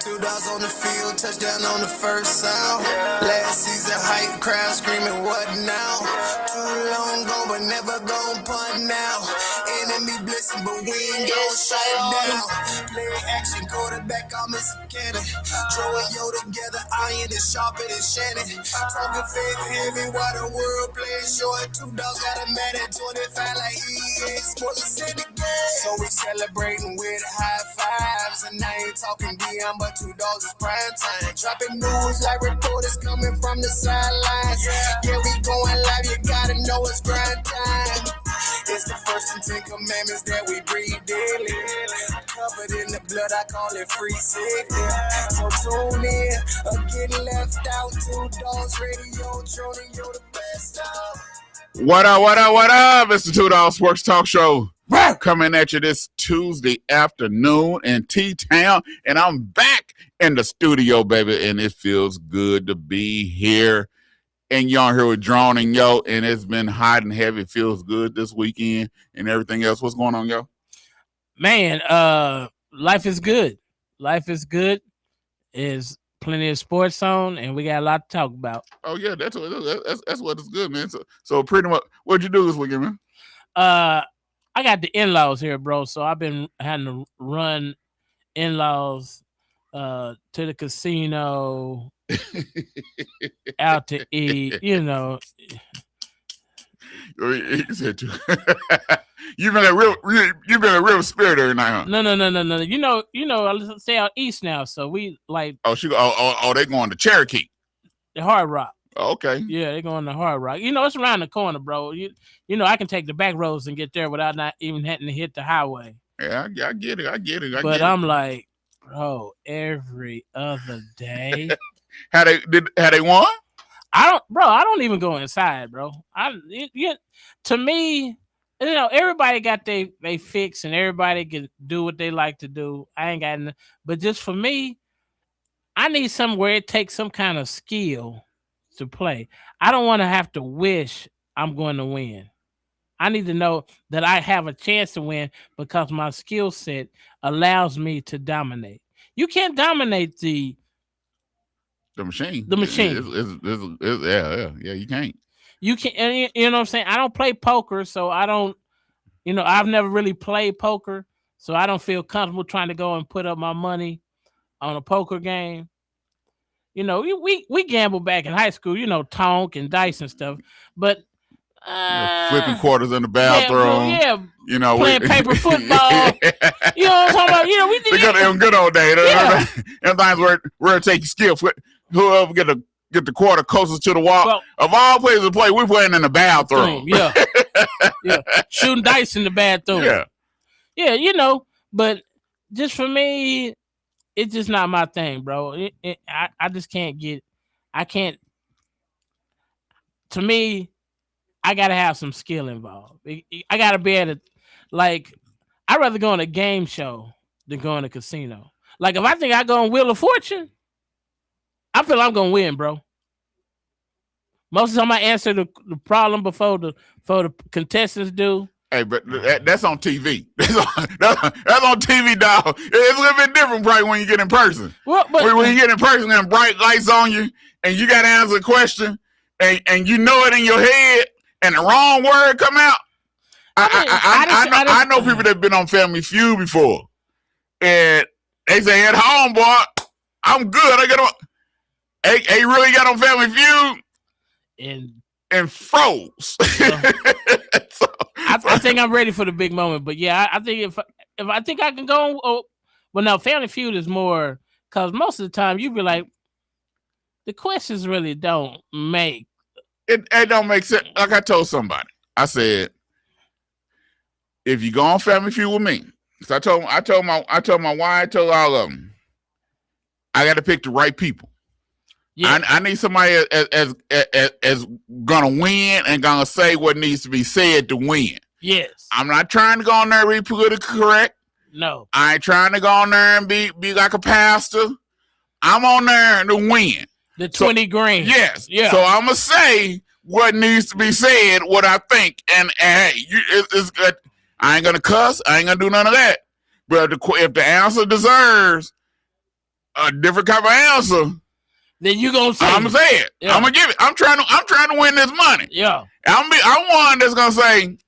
Two dogs on the field, touchdown on the first sound. Last season, hype crowd screaming, what now? Too long gone, but never gon' punt now. Enemy blitzing, but we ain't gon' shut down. Play action, quarterback, I'm Mr. Cannon. Throw a yo together, iron is sharper than Shannon. Talking fake heavy, while the world playing short. Two dogs got a man at 25 like EA Sports in the game. So we celebrating with high fives. And I ain't talking DM, but two dogs is prime time. Dropping news like reporters coming from the sidelines. Yeah, we going live, you gotta know it's grind time. It's the first and 10 commandments that we breathe daily. Covered in the blood, I call it free safety. So tune in, or get left out. Two Dogs Radio, Tony, you're the best out. What up? It's the Two Dogs Sports Talk Show coming at you this Tuesday afternoon in T-Town. And I'm back in the studio, baby, and it feels good to be here. And y'all here with Drone and Yo, and it's been hot and heavy. It feels good this weekend and everything else. What's going on, Yo? Man, life is good. Life is good. There's plenty of sports on, and we got a lot to talk about. Oh, yeah, that's what is good, man. So pretty much, what'd you do this weekend, man? I got the in-laws here, bro, so I've been having to run in-laws to the casino, out to eat, you know. You've been a real spirit every night, huh? No. You know, I stay out east now, so we like. Oh, they going to Cherokee, the Hard Rock. Oh, okay. Yeah, they going to Hard Rock. You know, it's around the corner, bro. You know, I can take the back roads and get there without not even having to hit the highway. Yeah, I get it. But I'm like, bro, every other day. Had they won? I don't even go inside, bro. To me, you know, everybody got they fix and everybody can do what they like to do. I ain't got but just for me, I need somewhere it takes some kind of skill to play. I don't want to have to wish I'm going to win. I need to know that I have a chance to win because my skill set allows me to dominate. You can't dominate the machine. Yeah, you can't. You can't, you know what I'm saying? I don't play poker, so I don't, you know, I've never really played poker, so I don't feel comfortable trying to go and put up my money on a poker game. You know, we gamble back in high school, you know, tonk and dice and stuff, but flipping quarters in the bathroom. Yeah, you know, playing paper football. You know what I'm talking about? You know, we did them good old days. Yeah. Sometimes we're taking skill. Whoever get the quarter closest to the wall. Well, of all places to play, we're playing in the bathroom. Yeah. Shooting dice in the bathroom. Yeah, you know, but just for me, it's just not my thing, bro. I just can't to me, I got to have some skill involved. I got to be able to, like, I'd rather go on a game show than go on a casino. Like, if I think I go on Wheel of Fortune, I feel I'm going to win, bro. Most of the time I answer the problem before the contestants do. Hey, but that's on TV. That's on TV, dog. It's a little bit different, probably, when you get in person. Well, but when you get in person and bright lights on you, and you got to answer a question, and you know it in your head, and the wrong word come out. I know people that have been on Family Feud before, and they say at home, boy, I'm good. I got on. They really got on Family Feud and froze. So, I think I'm ready for the big moment, but yeah, I think if I think I can go. Well, no, Family Feud is more because most of the time you be like, the questions really don't make. It don't make sense. Like I told somebody, I said, if you go on Family Feud with me, because I told my wife, I told all of them, I got to pick the right people. Yeah. I need somebody as gonna win and gonna say what needs to be said to win. Yes. I'm not trying to go on there and be politically correct. No. I ain't trying to go on there and be like a pastor. I'm on there to win. The 20 grand. Yes. Yeah. So I'm gonna say what needs to be said, what I think, and hey, it's good. I ain't gonna cuss. I ain't gonna do none of that. But if the answer deserves a different type of answer, then you gonna say I'm gonna say it. Yeah. I'm gonna give it. I'm trying to win this money. Yeah. I'm one that's gonna say,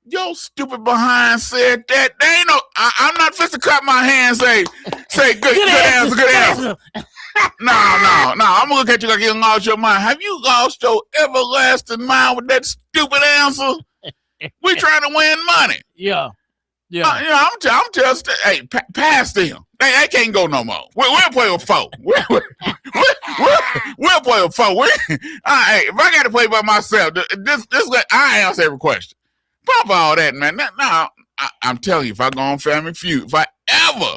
yo, stupid behind said that. They ain't no. I'm not supposed to cut my hand and say good answer. No. I'm gonna look at you like you lost your mind. Have you lost your everlasting mind with that stupid answer? We trying to win money. Yeah. I'm just pass them. They can't go no more. We'll play with 4. We'll play with 4. If I got to play by myself, I answer every question. Pop all that, man. I'm telling you, if I go on Family Feud, if I ever,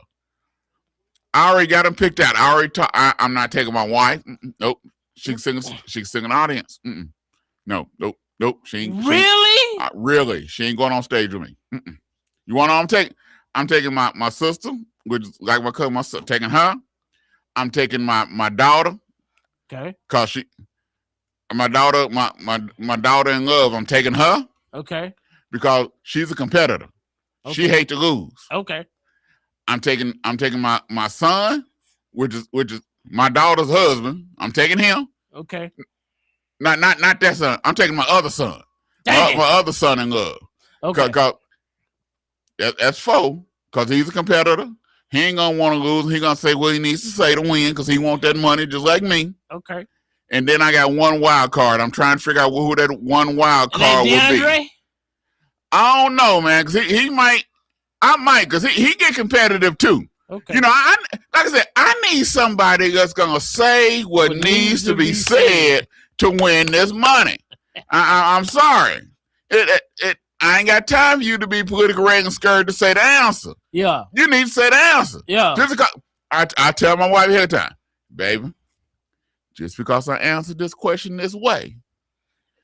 I already got them picked out. I'm not taking my wife. Nope. She can sing an audience. Nope. She ain't. Really? Really. She ain't going on stage with me. You want to know I'm taking my sister, which is like my cousin, my sister, taking her. I'm taking my daughter. Okay. Cause my daughter in love, I'm taking her. Okay. Because she's a competitor. Okay. She hates to lose. Okay. I'm taking my son, which is my daughter's husband. I'm taking him. Okay. Not that son. I'm taking my other son. My other son in love. Okay. Cause that's 4. Cause he's a competitor. He ain't gonna want to lose. He gonna say what he needs to say to win. Cause he want that money just like me. Okay. And then I got one wild card. I'm trying to figure out who that one wild card would be. I don't know, man, because he might. I might, because he get competitive too. Okay. You know, like I said, I need somebody that's gonna say what needs to be said to win this money. I'm sorry, I ain't got time for you to be politically correct and scared to say the answer. Yeah, you need to say the answer. Yeah, just because I tell my wife ahead of time, baby, just because I answered this question this way,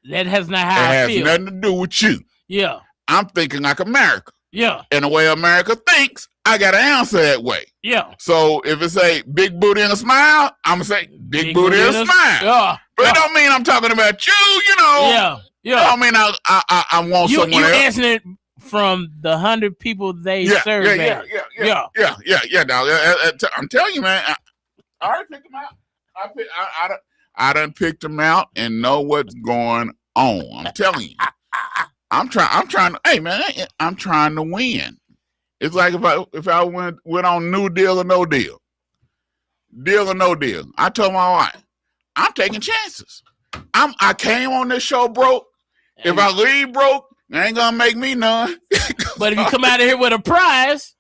that has not how I feel. It has nothing to do with you. Yeah. I'm thinking like America. Yeah. And the way America thinks, I got to answer that way. Yeah. So if it say big booty and a smile, I'm going to say big booty and a smile. Yeah. But it don't mean I'm talking about you, you know. Yeah. Yeah. I mean, I want someone else. You're answering it from the 100 people they serve. Yeah. Dog. I'm telling you, man. I already picked them out. I done picked them out and know what's going on. I'm telling you. I'm trying to, hey man, I'm trying to win. It's like if I went on New Deal or No Deal. Deal or No Deal. I told my wife, I'm taking chances. I came on this show broke. If I leave broke, it ain't gonna make me none. But if you come out of here with a prize,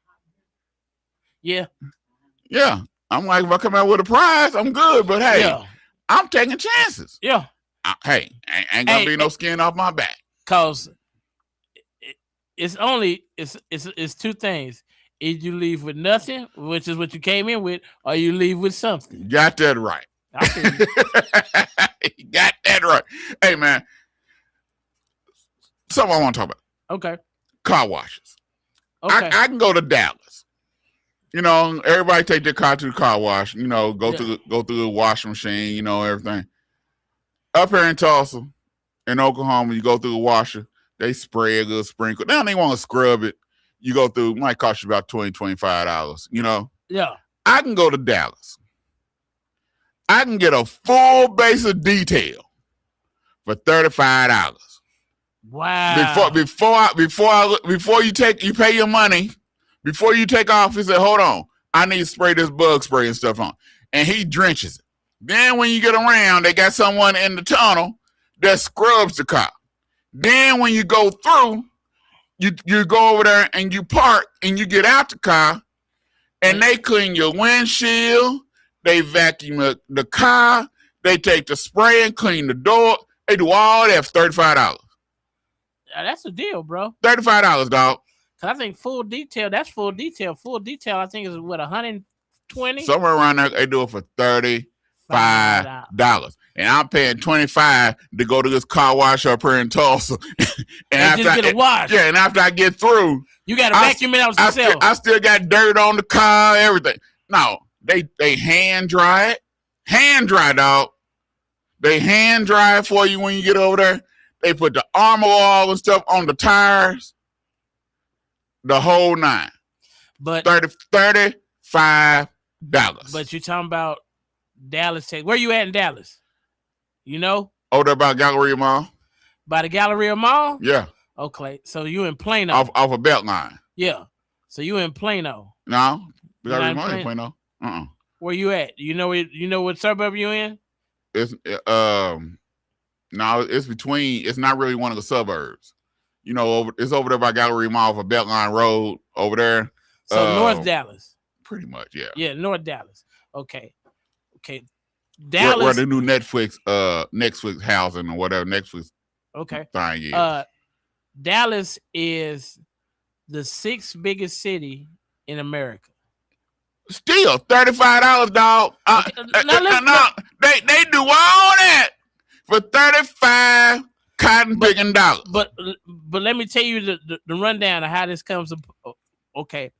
yeah. Yeah. I'm like, if I come out with a prize, I'm good. But hey, I'm taking chances. Yeah. Hey, ain't gonna be no skin off my back. Cause it's 2 things. Either you leave with nothing, which is what you came in with, or you leave with something. Got that right. You got that right. Hey man, something I want to talk about. Okay. Car washes. Okay. I can go to Dallas. You know, everybody take their car to the car wash. You know, go through the washing machine. You know, everything. Up here in Tulsa, in Oklahoma, you go through the washer. They spray a little sprinkle. Now they want to scrub it. You go through, it might cost you about $20, $25, you know? Yeah. I can go to Dallas. I can get a full base of detail for $35. Wow. Before you pay your money, before you take off, he said, hold on, I need to spray this bug spray and stuff on. And he drenches it. Then when you get around, they got someone in the tunnel that scrubs the car. Then when you go through, you go over there and you park and you get out the car and they clean your windshield, they vacuum the car, they take the spray and clean the door. They do all that for $35. Yeah, that's a deal, bro. $35, dog. Cause I think full detail, that's full detail. Full detail, I think is what, 120? Somewhere around there, they do it for $35. And I'm paying $25 to go to this car wash up here in Tulsa. and after just get a wash. Yeah, and after I get through, you got to vacuum it out yourself. I still got dirt on the car, everything. No, they hand dry it. Hand dry, dog. They hand dry it for you when you get over there. They put the Armor All and stuff on the tires. The whole 9. But $35. Dallas. But you're talking about Dallas, Texas. Where you at in Dallas? You know? Oh, there by Galleria Mall. By the Galleria Mall? Yeah. Okay, so you in Plano. Off a Beltline. Yeah. So you in Plano. No. Galleria Mall in Plano. Where you at? You know what suburb you in? It's no, it's between. It's not really one of the suburbs. You know, it's over there by Galleria Mall for Beltline Road over there. So North Dallas. Pretty much, yeah. Yeah, North Dallas. Okay. Dallas. Where the new Netflix housing or whatever Netflix thing is. Dallas is the 6th biggest city in America. Still $35, dog. They do all that for $35 cotton picking dollars. But let me tell you the rundown of how this comes. Okay,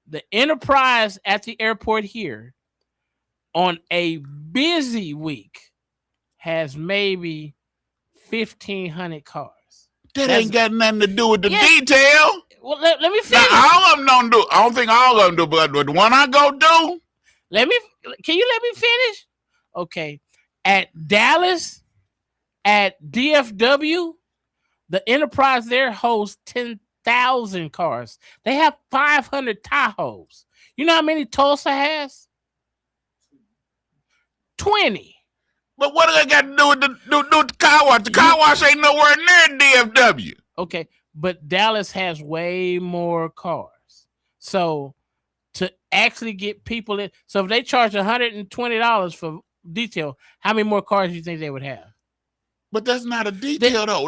the Enterprise at the airport here on a busy week has maybe 1,500 cars. That ain't got nothing to do with the detail. Well, let me finish. Now, all of them don't do. I don't think all of them do, but the one I go do. Can you let me finish? Okay, at Dallas, at DFW, the Enterprise there hosts 10,000 cars. They have 500 Tahoes. You know how many Tulsa has? 20. But what do they got to do with the car wash? The car wash ain't nowhere near DFW. Okay, but Dallas has way more cars. So to actually get people in, so if they charge $120 for detail, how many more cars do you think they would have? But that's not a detail though.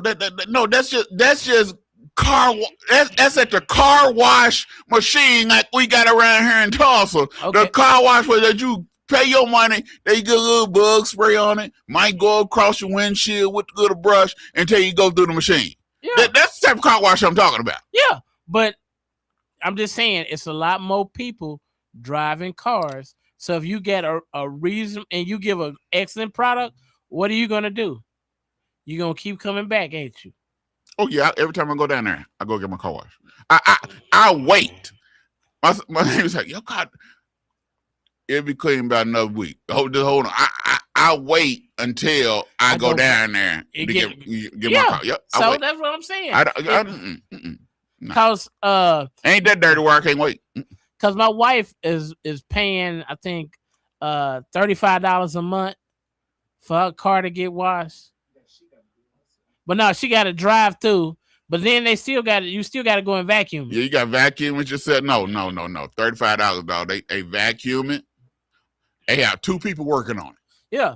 No, that's just car. That's at the car wash machine like we got around here in Tulsa. Okay. The car wash where that you pay your money, they get a little bug spray on it, might go across your windshield with the little brush until you go through the machine. Yeah. That's the type of car wash I'm talking about. Yeah, but I'm just saying it's a lot more people driving cars. So if you get a reason and you give an excellent product, what are you going to do? You're going to keep coming back, ain't you? Oh, yeah. Every time I go down there, I go get my car wash. I wait. My name is like, yo, God, it'll be clean about another week. Hold on. I wait until I go down there to get my car. Yep, so that's what I'm saying. Because ain't that dirty where I can't wait. Because my wife is paying, I think, $35 a month for her car to get washed. But no, she got to drive through. But then you still got to go and vacuum it. Yeah, you got to vacuum it yourself. No. $35, dog. They vacuum it. They have 2 people working on it. Yeah.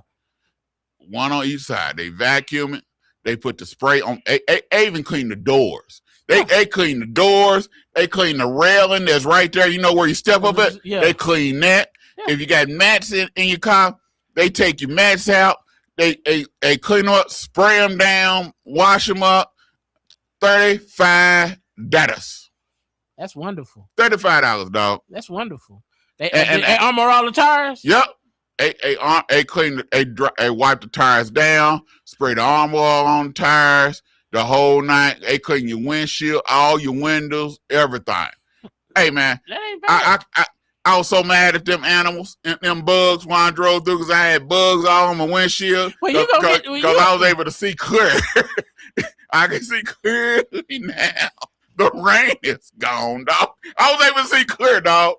One on each side. They vacuum it. They put the spray on. They even clean the doors. They clean the doors. They clean the railing that's right there. You know where you step up at? Yeah. They clean that. Yeah. If you got mats in your car, they take your mats out. They clean them up, spray them down, wash them up. $35. That's wonderful. $35, dog. That's wonderful. They armor all the tires? Yep. They clean. They wipe the tires down, spray the armor oil on the tires, the whole night. They clean your windshield, all your windows, everything. Hey man, that ain't bad. I was so mad at them animals and them bugs when I drove through because I had bugs all on my windshield. Because I was able to see clear. I can see clearly now. The rain is gone, dog. I was able to see clear, dog.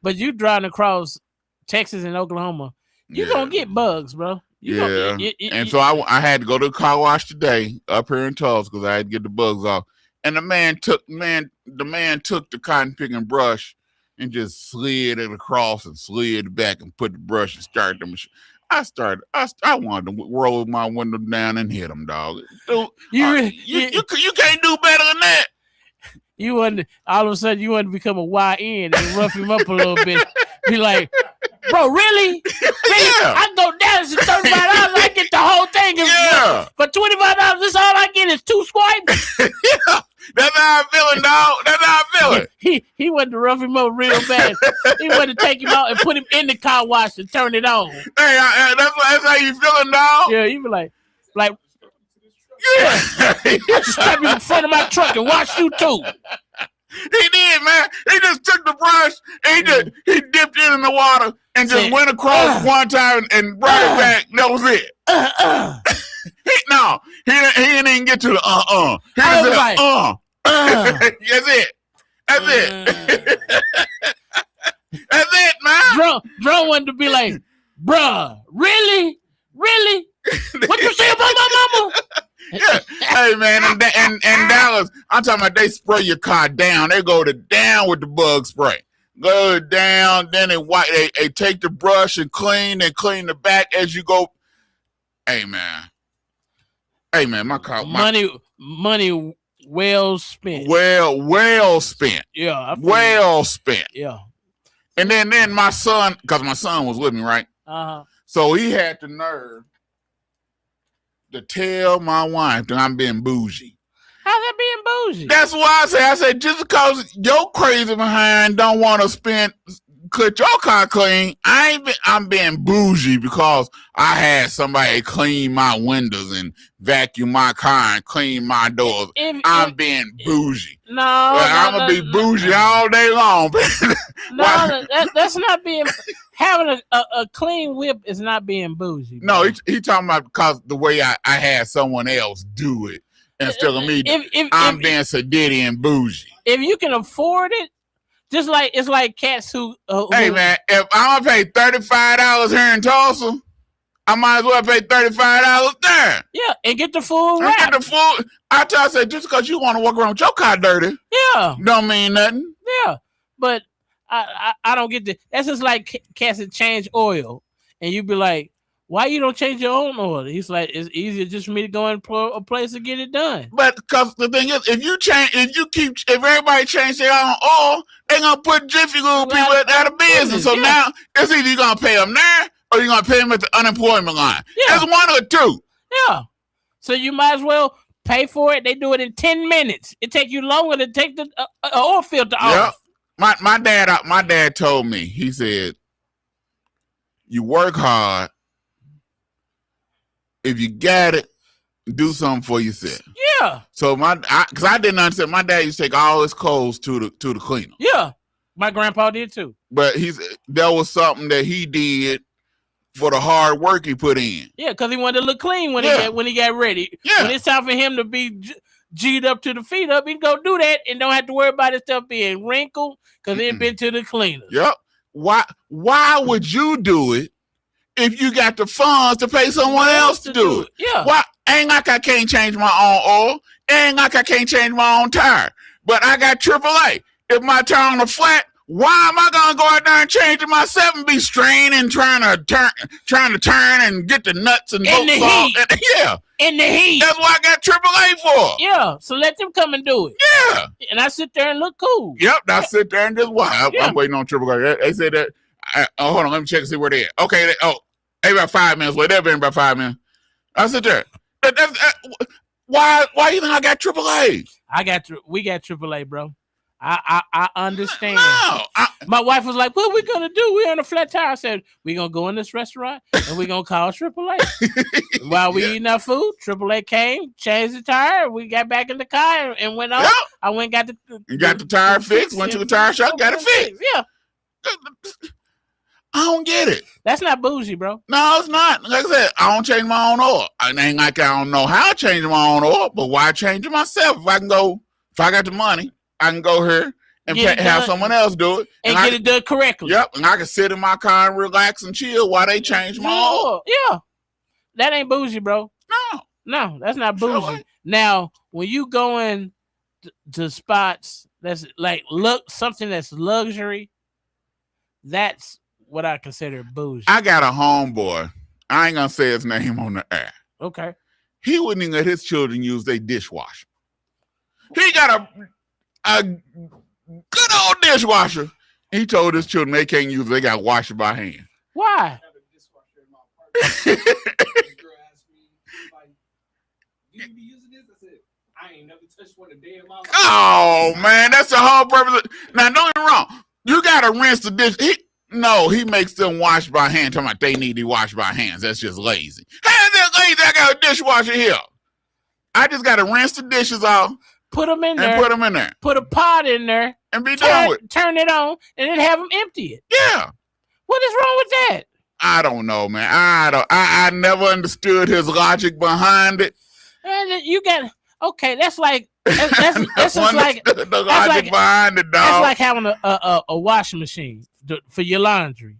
But you driving across Texas and Oklahoma, you're going to get bugs, bro. So I had to go to the car wash today up here in Tulsa because I had to get the bugs off. And the man took the cotton picking brush and just slid it across and slid it back and put the brush and started the machine. I wanted to roll my window down and hit him, dog. Dude, you can't do better than that. You want all of a sudden you want to become a YN and rough him up a little bit. Be like, bro, really? Yeah. I go down to $35. I get the whole thing. Yeah. For $25, this all I get is 2 swipes. Yeah. That's how I'm feeling, dog. That's how I'm feeling. He wanted to rough him up real bad. He wanted to take him out and put him in the car wash and turn it on. Hey, that's how you feeling, dog? Yeah, he be like. Yeah. I just step in front of my truck and watch you too. He did, man. He just took the brush and he dipped it in the water and just went across one time and brought it back. That was it. He didn't even get to the He just said, like, That's it. That's it. That's it, man. Drum wanted to be like, bruh, really? What you say about my mama? Yeah. Hey, man, and Dallas, I'm talking about they spray your car down. They go down with the bug spray. Go down, then they take the brush and clean the back as you go. Hey, man, my car. Money well spent. Well spent. Yeah. Well spent. Yeah. And then my son, because my son was with me, right? Uh-huh. So he had the nerve to tell my wife that I'm being bougie. How's that being bougie? That's why I said just because your crazy behind don't want to cut your car clean, I'm being bougie because I had somebody clean my windows and vacuum my car and clean my doors. I'm being bougie. I'm gonna be bougie all day long. That's not being. Having a clean whip is not being bougie. Bro. No, he talking about because the way I had someone else do it instead of me. I'm being sedity and bougie. If you can afford it, just like it's like cats who hey man, if I'm gonna pay $35 here in Tulsa, I might as well pay $35 there. Yeah, and get the full wrap. Get the full. I said just because you want to walk around with your car dirty, don't mean nothing. Yeah, but I don't get that. That's just like cats that change oil, and you be like, why you don't change your own oil? He's like, it's easier just for me to go in a place to get it done. But because the thing is, if everybody change their own oil, they're gonna put Jiffy Lube people out of business. So now it's either you're gonna pay them there or you're gonna pay them at the unemployment line. Yeah. It's one or two. Yeah. So you might as well pay for it. They do it in 10 minutes. It take you longer to take the oil filter off. My dad told me, he said, you work hard. If you got it, do something for yourself. Yeah. So because I didn't understand. My dad used to take all his clothes to the cleaner. Yeah. My grandpa did too. But that was something that he did for the hard work he put in. Yeah, because he wanted to look clean when he got ready. Yeah. When it's time for him to be G'd up to the feet up, he'd go do that and don't have to worry about his stuff being wrinkled because it been to the cleaner. Yep. Why would you do it if you got the funds to pay someone else to do it? Yeah. Why? Ain't like I can't change my own oil. Ain't like I can't change my own tire. But I got AAA. If my tire on a flat, why am I gonna go out there and change it myself and be straining and trying to turn and get the nuts and bolts off? Yeah. In the heat. That's what I got AAA for. Yeah. So let them come and do it. Yeah. And I sit there and look cool. Yep. I sit there and just watch. I'm waiting on AAA. They said that. Hold on. Let me check and see where they at. Okay. They about 5 minutes. Well, they've been about 5 minutes. I sit there. Why you think I got AAA? We got AAA, bro. I understand. No, my wife was like, "What we gonna do? We on a flat tire." I said, "We gonna go in this restaurant and we gonna call AAA." While we eating our food, AAA came, changed the tire. We got back in the car and went on. Yep. I went and got the tire fixed. Went to the tire shop, got it fixed. Yeah. I don't get it. That's not bougie, bro. No, it's not. Like I said, I don't change my own oil. It ain't like I don't know how to change my own oil, but why change it myself? If I got the money, I can go here and have someone else do it. And get it done correctly. Yep, and I can sit in my car and relax and chill while they change my oil. Yeah. That ain't bougie, bro. No, that's not bougie. Sure. Now, when you going to spots that's like something that's luxury, that's what I consider bougie. I got a homeboy. I ain't gonna say his name on the air. Okay. He wouldn't even let his children use their dishwasher. He got a good old dishwasher. He told his children they can't use it. They got to wash it by hand. Why? I ain't never touched one a day in my life. Oh man, that's the whole purpose. Now don't get me wrong. You gotta rinse the dish. He makes them wash by hand. Talking about they need to wash by hands. That's just lazy. How is that lazy? I got a dishwasher here. I just gotta rinse the dishes off, put them in there. And put them in there. Put a pot in there. And be done with it. Turn it on and then have them empty it. Yeah. What is wrong with that? I don't know, man. I never understood his logic behind it. And you got okay. That's like that's just like the logic behind it, dog. That's like having a washing machine for your laundry.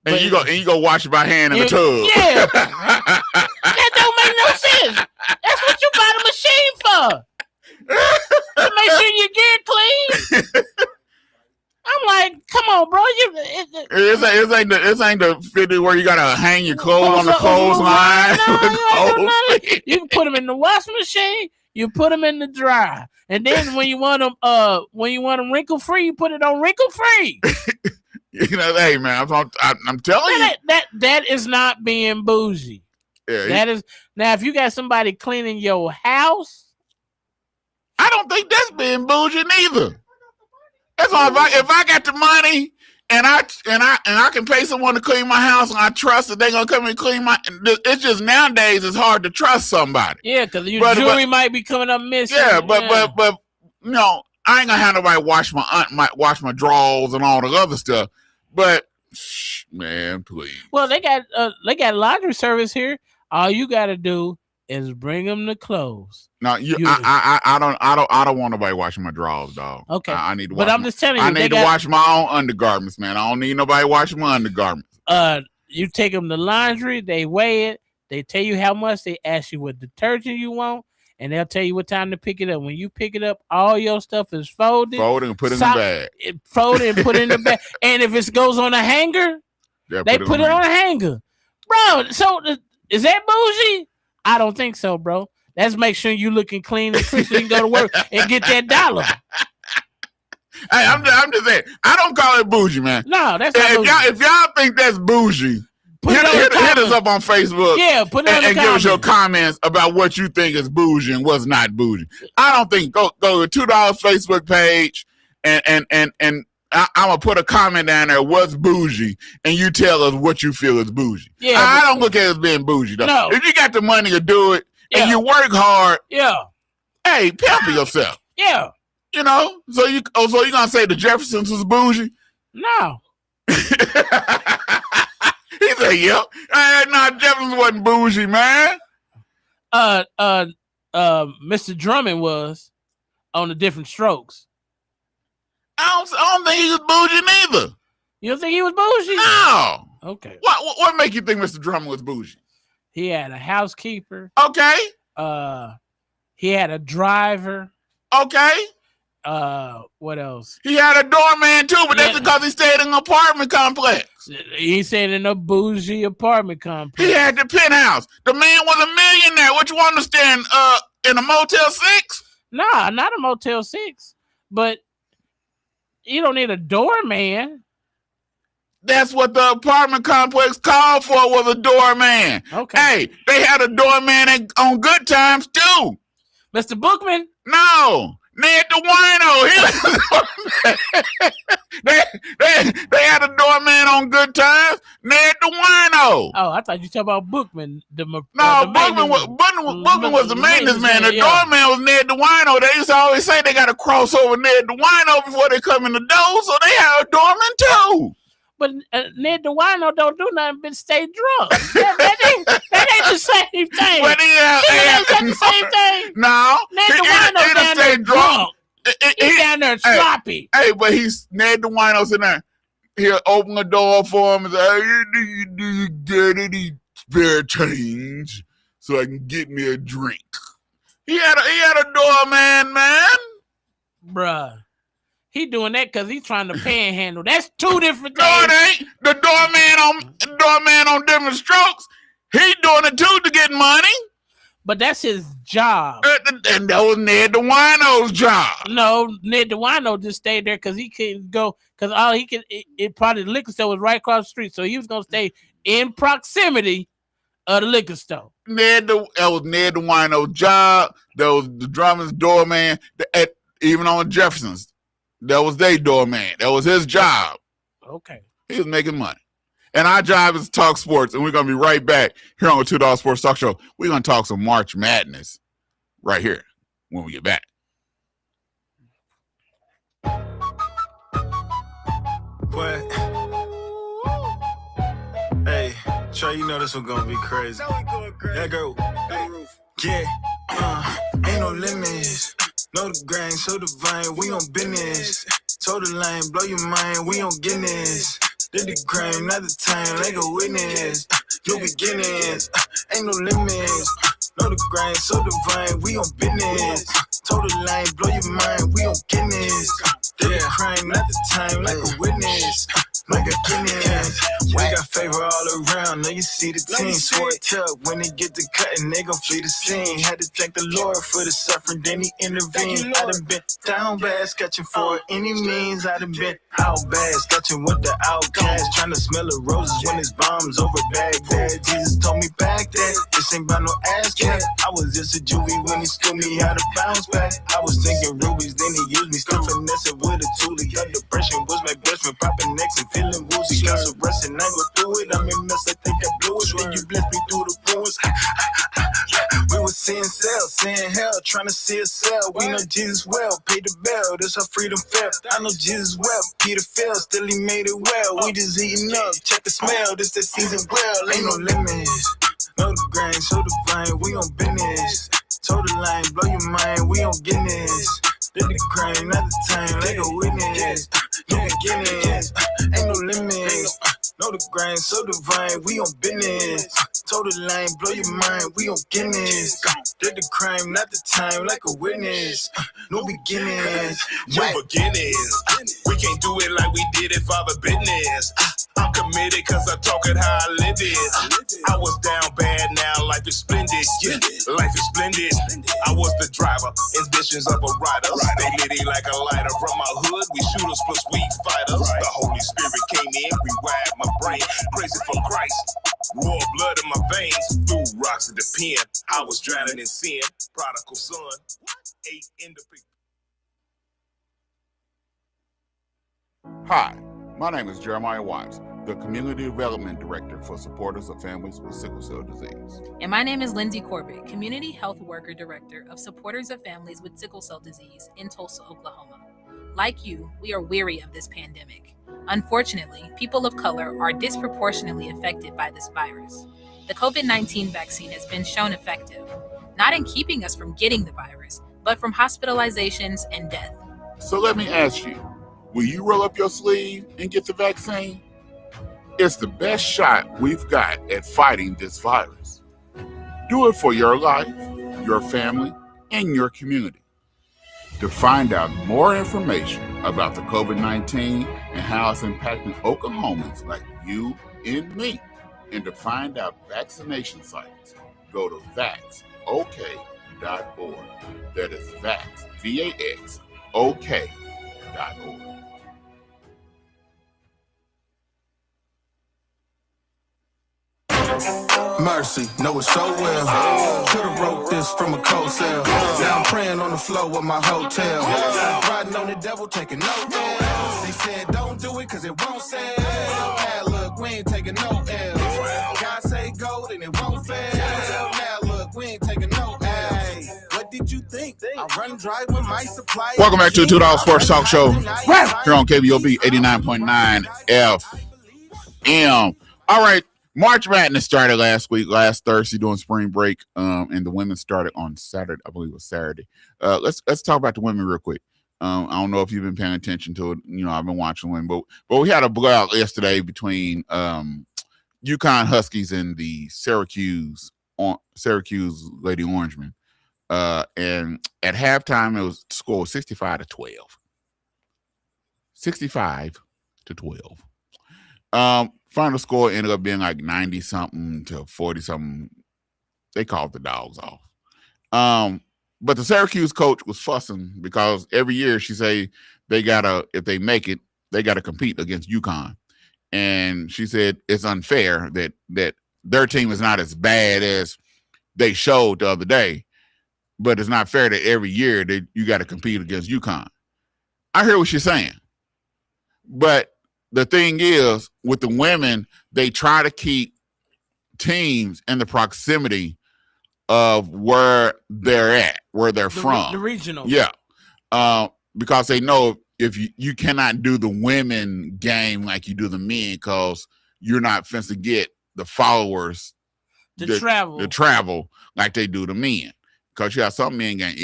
And you go wash it by hand in the tub. Yeah, that don't make no sense. That's what you buy the machine for. To make sure you get clean. I'm like, come on, bro. It ain't the 50 where you gotta hang your clothes on the clothesline. No, you can put them in the washing machine. You put them in the dryer, and then when you want them wrinkle free, you put it on wrinkle free. You know, hey man, I'm telling you, that is not being bougie. Yeah, that is now. If you got somebody cleaning your house, I don't think that's being bougie neither. That's all. If I got the money and I can pay someone to clean my house and I trust that they're gonna come and clean my. It's just nowadays it's hard to trust somebody. Yeah, because your jewelry might be coming up missing. Yeah, but you know, I ain't gonna have nobody wash my drawers and all the other stuff. But man, please. Well, they got laundry service here. All you gotta do is bring them the clothes. No, I don't want nobody washing my drawers, dog. Okay, I need to. But I'm just telling you, I need to wash my own undergarments, man. I don't need nobody washing my undergarments. You take them to laundry, they weigh it, they tell you how much, they ask you what detergent you want, and they'll tell you what time to pick it up. When you pick it up, all your stuff is folded. Folded and put in the bag. Folded and put in the bag. And if it goes on a hanger, they put it on a hanger. Bro, so is that bougie? I don't think so, bro. Let's make sure you looking clean and crisp so you can go to work and get that dollar. Hey, I'm just saying, I don't call it bougie, man. No, that's not bougie. If y'all think that's bougie, hit us up on Facebook. Yeah, put it and give us your comments about what you think is bougie and what's not bougie. I don't think go to $2 Facebook page and I'm gonna put a comment down there. What's bougie? And you tell us what you feel is bougie. Yeah, I don't look at it as being bougie though. No. If you got the money to do it and you work hard, hey, pamper yourself. Yeah. You know, so you gonna say the Jeffersons was bougie? No. He said, "Yep." No, Jeffersons wasn't bougie, man. Mr. Drummond was on the Different Strokes. I don't think he was bougie neither. You don't think he was bougie? No. Okay. What make you think Mr. Drummond was bougie? He had a housekeeper. Okay. He had a driver. Okay. What else? He had a doorman too, but that's because he stayed in an apartment complex. He stayed in a bougie apartment complex. He had the penthouse. The man was a millionaire. What you understand? In a Motel 6? Nah, not a Motel 6. But you don't need a doorman. That's what the apartment complex called for, was a doorman. Okay. Hey, they had a doorman on Good Times too. Mr. Bookman? No. Ned the Wino. They had a doorman on Good Times. Ned the Wino. Oh, I thought you talking about Bookman. Bookman was the maintenance man. The doorman was Ned the Wino. They used to always say they got to cross over Ned the Wino before they come in the door, so they had a doorman too. But Ned the Wino don't do nothing but stay drunk. That ain't the same thing. But ain't the same thing. No. Ned the Wino down there drunk. He's down there sloppy. Hey, but Ned the Wino's in there. He'll open the door for him and say, "Hey, do you get any spare change so I can get me a drink?" He had a doorman, man. Bruh. He doing that because he's trying to panhandle. That's two different things. No, it ain't. The doorman on Different Strokes, he doing it too to get money. But that's his job. And that was Ned the Wino's job. No, Ned the Wino just stayed there because he couldn't go. Because all he could, probably the liquor store was right across the street. So he was going to stay in proximity of the liquor store. That was Ned the Wino's job. That was the Drummond's doorman. Even on Jefferson's. That was their doorman. That was his job. Okay. He was making money. And our job is to talk sports, and we're going to be right back here on the $2 Sports Talk Show. We're going to talk some March Madness right here when we get back. Trey, you know this one gonna be crazy. Yeah, go. Yeah, ain't no limits. Know the grain, so divine, we on business. Told the line, blow your mind, we on Guinness. Did the crime, not the time, like a witness. New beginnings, ain't no limits. Know the grind, so divine, we on business. Told the line, blow your mind, we on Guinness. Did the crime, not the time, like a witness. Like a Guinness. We got favor all around, now you see the team. Swore up when they get to cutting, they gon' flee the scene. Had to thank the Lord for the suffering, then he intervened. I done been down bad, sketching for any means. I done been out bad, sketching with the outcast. Trying to smell the roses when it's bombs over Baghdad. Jesus told me back that this ain't about no ass cat. I was just a juvie when he schooled me how to bounce back. I was thinking rubies, then he used me, still finessing with a toolie. Got depression, was my best friend, popping necks and feeling woozy. Got some rest and I go through it. I'm in mess, I think I blew it. Then you blessed me through the ruins. We was seeing cell, seeing hell, trying to see a cell. We know Jesus well, paid the bell, this how freedom felt. I know Jesus well, Peter fell, still he made it well. We just eating up, check the smell, this the season well. Ain't no limits, know the grind, so divine, we on business. Told the line, blow your mind, we on Guinness. Did the crime, not the time, like a witness. New beginnings, ain't no limits. Know the grind, so divine, we on business. Told the line, blow your mind, we on Guinness. Did the crime, not the time, like a witness. No beginnings. New beginnings. We can't do it like we did it for the business. I'm committed cause I talk it how I live it. I was down bad, now life is splendid. Yeah, life is splendid. I was the driver, ambitions of a rider. Stay litty like a lighter. From my hood, we shooters plus we fighters. The Holy Spirit came in, rewired my brain. Crazy for Christ. Raw blood in my veins. Threw rocks at the pen. I was drowning in sin. Prodigal son. 8 in the picture. Hi, my name is Jeremiah Watts, the Community Development Director for Supporters of Families with Sickle Cell Disease. And my name is Lindsay Corbett, Community Health Worker Director of Supporters of Families with Sickle Cell Disease in Tulsa, Oklahoma. Like you, we are weary of this pandemic. Unfortunately, people of color are disproportionately affected by this virus. The COVID-19 vaccine has been shown effective, not in keeping us from getting the virus, but from hospitalizations and death. So let me ask you, will you roll up your sleeve and get the vaccine? It's the best shot we've got at fighting this virus. Do it for your life, your family, and your community. To find out more information about the COVID-19 and how it's impacting Oklahomans like you and me, and to find out vaccination sites, go to vaxok.org. That is vax, VAX, OK.org. Mercy, know it so well. Should've wrote this from a cold cell. Now I'm praying on the floor of my hotel. Riding on the devil, taking no L's. They said don't do it cause it won't sell. Now look, we ain't taking no L's. God say gold and it won't fail. Now look, we ain't taking no L's. What did you think? I run dry with my supply. Welcome back to the $2 Sports Talk Show here on KBOB 89.9 FM. All right. March Madness started last Thursday during spring break, and the women started on Saturday. I believe it was Saturday. Let's talk about the women real quick. I don't know if you've been paying attention to it. You know, I've been watching women, but we had a blowout yesterday between UConn Huskies and the Syracuse Lady Orangemen. And at halftime, the score was 65-12. 65-12. Final score ended up being like 90-something to 40-something. They called the Dawgs off. But the Syracuse coach was fussing because every year she say if they make it, they gotta compete against UConn. And she said it's unfair that their team is not as bad as they showed the other day, but it's not fair that every year that you got to compete against UConn. I hear what she's saying, but the thing is, with the women, they try to keep teams in the proximity of where they're at, where they're from. The regional. Yeah. Because they know if you cannot do the women game like you do the men because you're not fenced to get the followers to travel like they do the men, because you have some men can't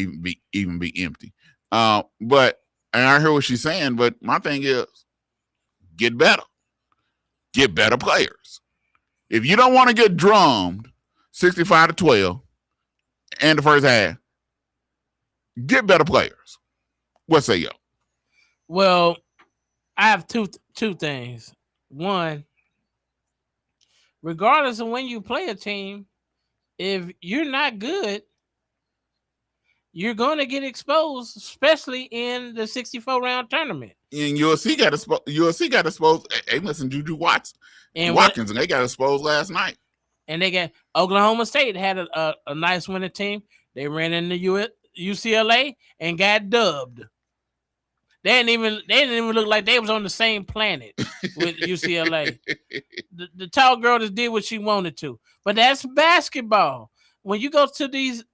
even be empty. But and I hear what she's saying, but my thing is get better players. If you don't want to get drummed 65-12 in the first half, get better players. What say you? Well, I have two things. One, regardless of when you play a team, if you're not good, you're going to get exposed, especially in the 64-round tournament. And USC got exposed. Hey, listen, Juju Watkins, and they got exposed last night. And they got Oklahoma State had a nice winning team. They ran into UCLA and got dubbed. They didn't even look like they was on the same planet with UCLA. The tall girl just did what she wanted to. But that's basketball. When you go to these,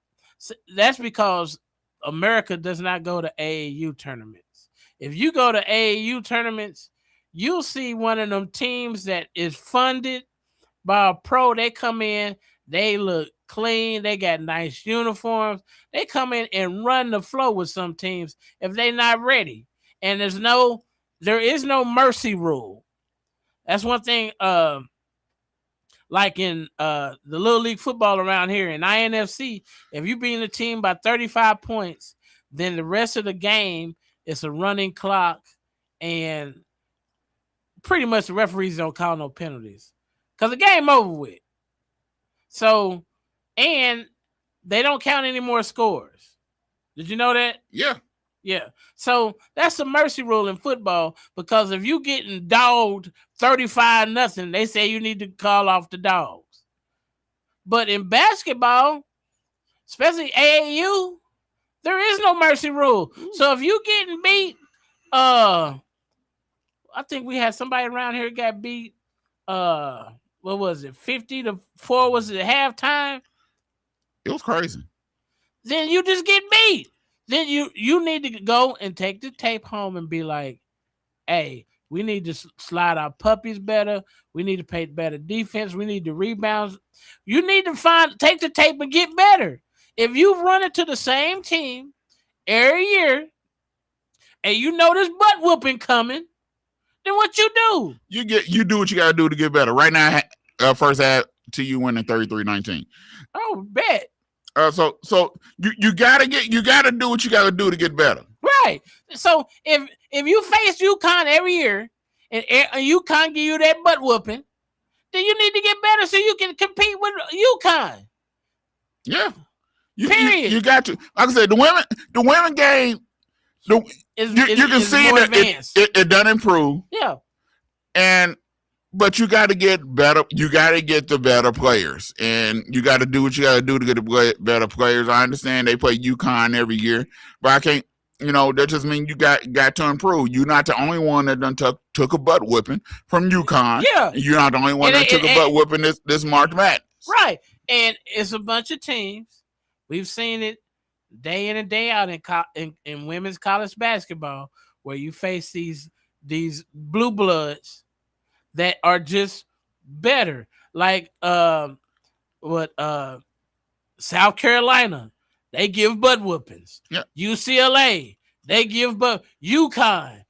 that's because America does not go to AAU tournaments. If you go to AAU tournaments, you'll see one of them teams that is funded by a pro. They come in, they look clean, they got nice uniforms. They come in and run the flow with some teams if they're not ready. And there is no mercy rule. That's one thing. Like in the little league football around here in INFC, if you beat a team by 35 points, then the rest of the game is a running clock, and pretty much the referees don't call no penalties because the game over with. So, and they don't count any more scores. Did you know that? Yeah. Yeah. So that's the mercy rule in football, because if you getting dogged 35-0, they say you need to call off the dogs. But in basketball, especially AAU, there is no mercy rule. So if you getting beat, I think we had somebody around here got beat, what was it, 50-4 was it at halftime? It was crazy. Then you just get beat. Then you need to go and take the tape home and be like, hey, we need to slide our puppies better. We need to play better defense. We need to rebound. You need to take the tape and get better. If you run into the same team every year and you know there's butt whooping coming, then what you do? You do what you got to do to get better. Right now, first half, TU winning 33-19. Oh, bet. So you gotta do what you gotta do to get better. Right. So if you face UConn every year and UConn give you that butt whooping, then you need to get better so you can compete with UConn. Yeah. Period. You got to. Like I said, the women game. You can see that it doesn't improve. Yeah. But you got to get better. You got to get the better players, and you got to do what you got to do to get the better players. I understand they play UConn every year, but I can't. That just means you got to improve. You're not the only one that done took a butt whipping from UConn. Yeah, you're not the only one that took a butt whipping this March Madness. Right, and it's a bunch of teams. We've seen it day in and day out in women's college basketball, where you face these blue bloods that are just better. Like South Carolina, they give butt whoopings. Yeah. UCLA, they give butt. UConn,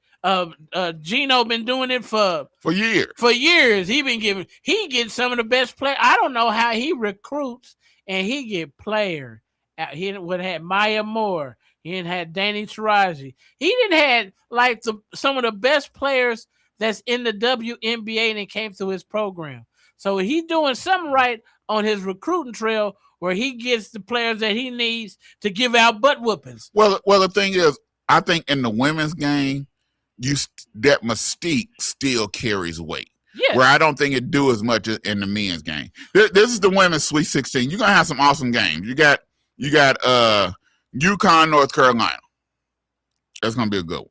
Gino been doing it for years. For years, he gets some of the best players. I don't know how he recruits and he get player. He would have had Maya Moore. He didn't had Danny Taraji. He didn't had like some of the best players that's in the WNBA and came through his program. So he's doing something right on his recruiting trail where he gets the players that he needs to give out butt whoopings. Well, the thing is, I think in the women's game, that mystique still carries weight. Yes. Where I don't think it do as much in the men's game. This is the women's Sweet 16. You're gonna have some awesome games. You got UConn, North Carolina. That's gonna be a good one.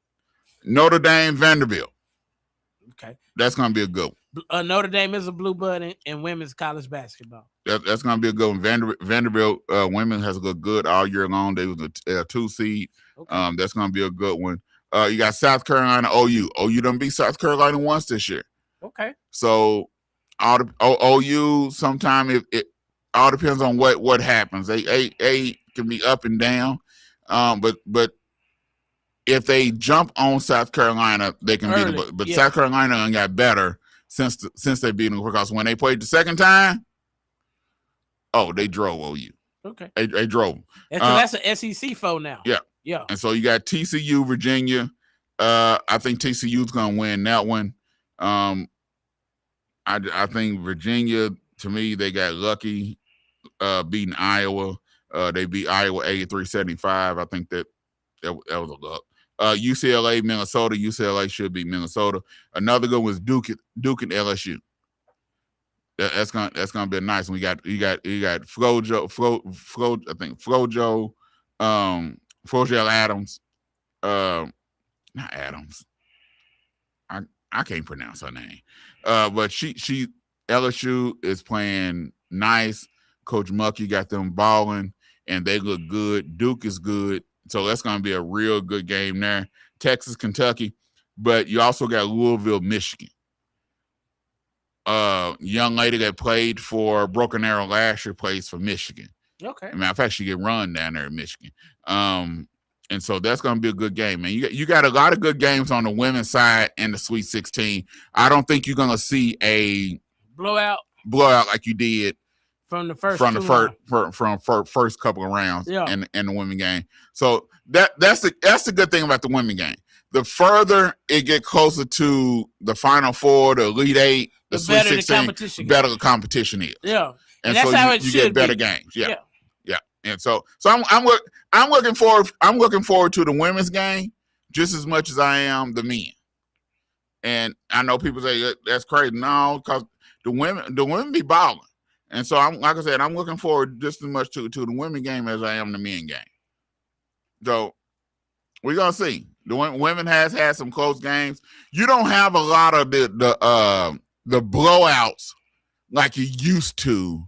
Notre Dame, Vanderbilt. Okay. That's going to be a good one. Notre Dame is a blue blood in women's college basketball. That's going to be a good one. Vanderbilt women has looked good all year long. They was a 2 seed. Okay. That's going to be a good one. You got South Carolina, OU. OU done beat South Carolina once this year. Okay. So OU sometimes it all depends on what happens. They can be up and down, but if they jump on South Carolina, they can beat them. But South Carolina got better since they beat them, because when they played the second time, they drove OU. Okay, they drove them. That's an SEC foe now. Yeah. And so you got TCU, Virginia. I think TCU's gonna win that one. I think Virginia, to me, they got lucky beating Iowa. They beat Iowa 83-75. I think that was a luck. UCLA, Minnesota. UCLA should beat Minnesota. Another good was Duke and LSU. That's gonna be a nice one. You got Flojo, I think Flojo, Flojo Adams, not Adams. I can't pronounce her name. But she LSU is playing nice. Coach Muckey got them balling, and they look good. Duke is good. So that's going to be a real good game there. Texas, Kentucky. But you also got Louisville, Michigan. Young lady that played for Broken Arrow last year plays for Michigan. Okay. As a matter of fact, she get run down there in Michigan. And so that's going to be a good game, man. You got a lot of good games on the women's side in the Sweet 16. I don't think you're going to see a blowout like you did from the first first couple of rounds in the women game. So that's the good thing about the women game. The further it get closer to the Final Four, the Elite Eight, the Sweet 16, better the competition is. Yeah, and that's so how you get better games. Yeah. And so I'm looking forward to the women's game just as much as I am the men. And I know people say that's crazy. No, because the women be balling. And so I'm looking forward just as much to the women game as I am the men game. So we're gonna see. The women has had some close games. You don't have a lot of the blowouts like you used to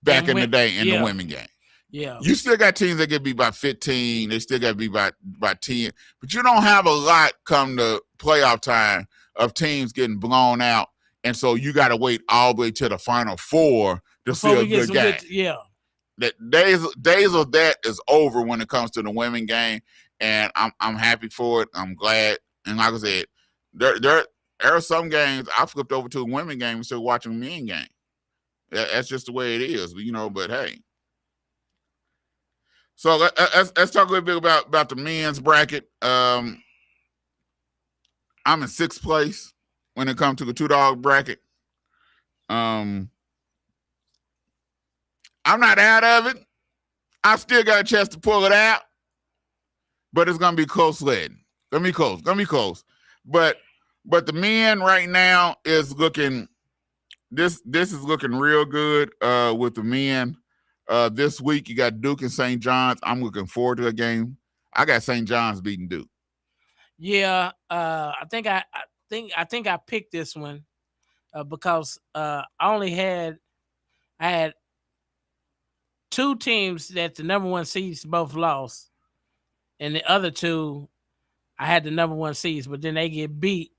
back in the day in the women game. Yeah. You still got teams that get beat by 15. They still got beat by 10. But you don't have a lot come to playoff time of teams getting blown out. And so you got to wait all the way to the Final Four to see a good game. That days of that is over when it comes to the women game. And I'm happy for it. I'm glad. And like I said, there are some games I flipped over to a women game instead of watching a men game. That's just the way it is. But hey. So let's talk a little bit about the men's bracket. I'm in sixth place when it comes to the 2-dog bracket. I'm not out of it. I still got a chance to pull it out, but it's gonna be close leading. Gonna be close. But the men right now is looking. This is looking real good with the men. This week you got Duke and St. John's. I'm looking forward to the game. I got St. John's beating Duke. Yeah, I think I picked this one because I had two teams that the number one seeds both lost, and the other two I had the number one seeds, but then they get beat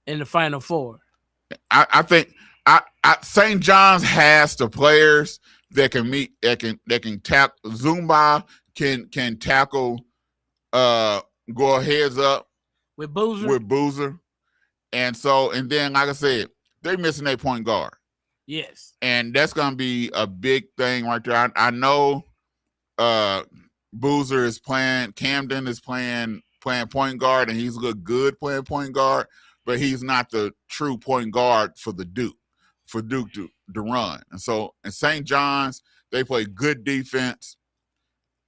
in the Final Four. I think St. John's has the players that can tackle. Zumba can tackle go heads up with Boozer. And then like I said, they're missing their point guard. Yes. And that's gonna be a big thing right there. I know Boozer is playing, Camden is playing point guard, and he's looked good playing point guard, but he's not the true point guard for Duke to run. And so in St. John's, they play good defense.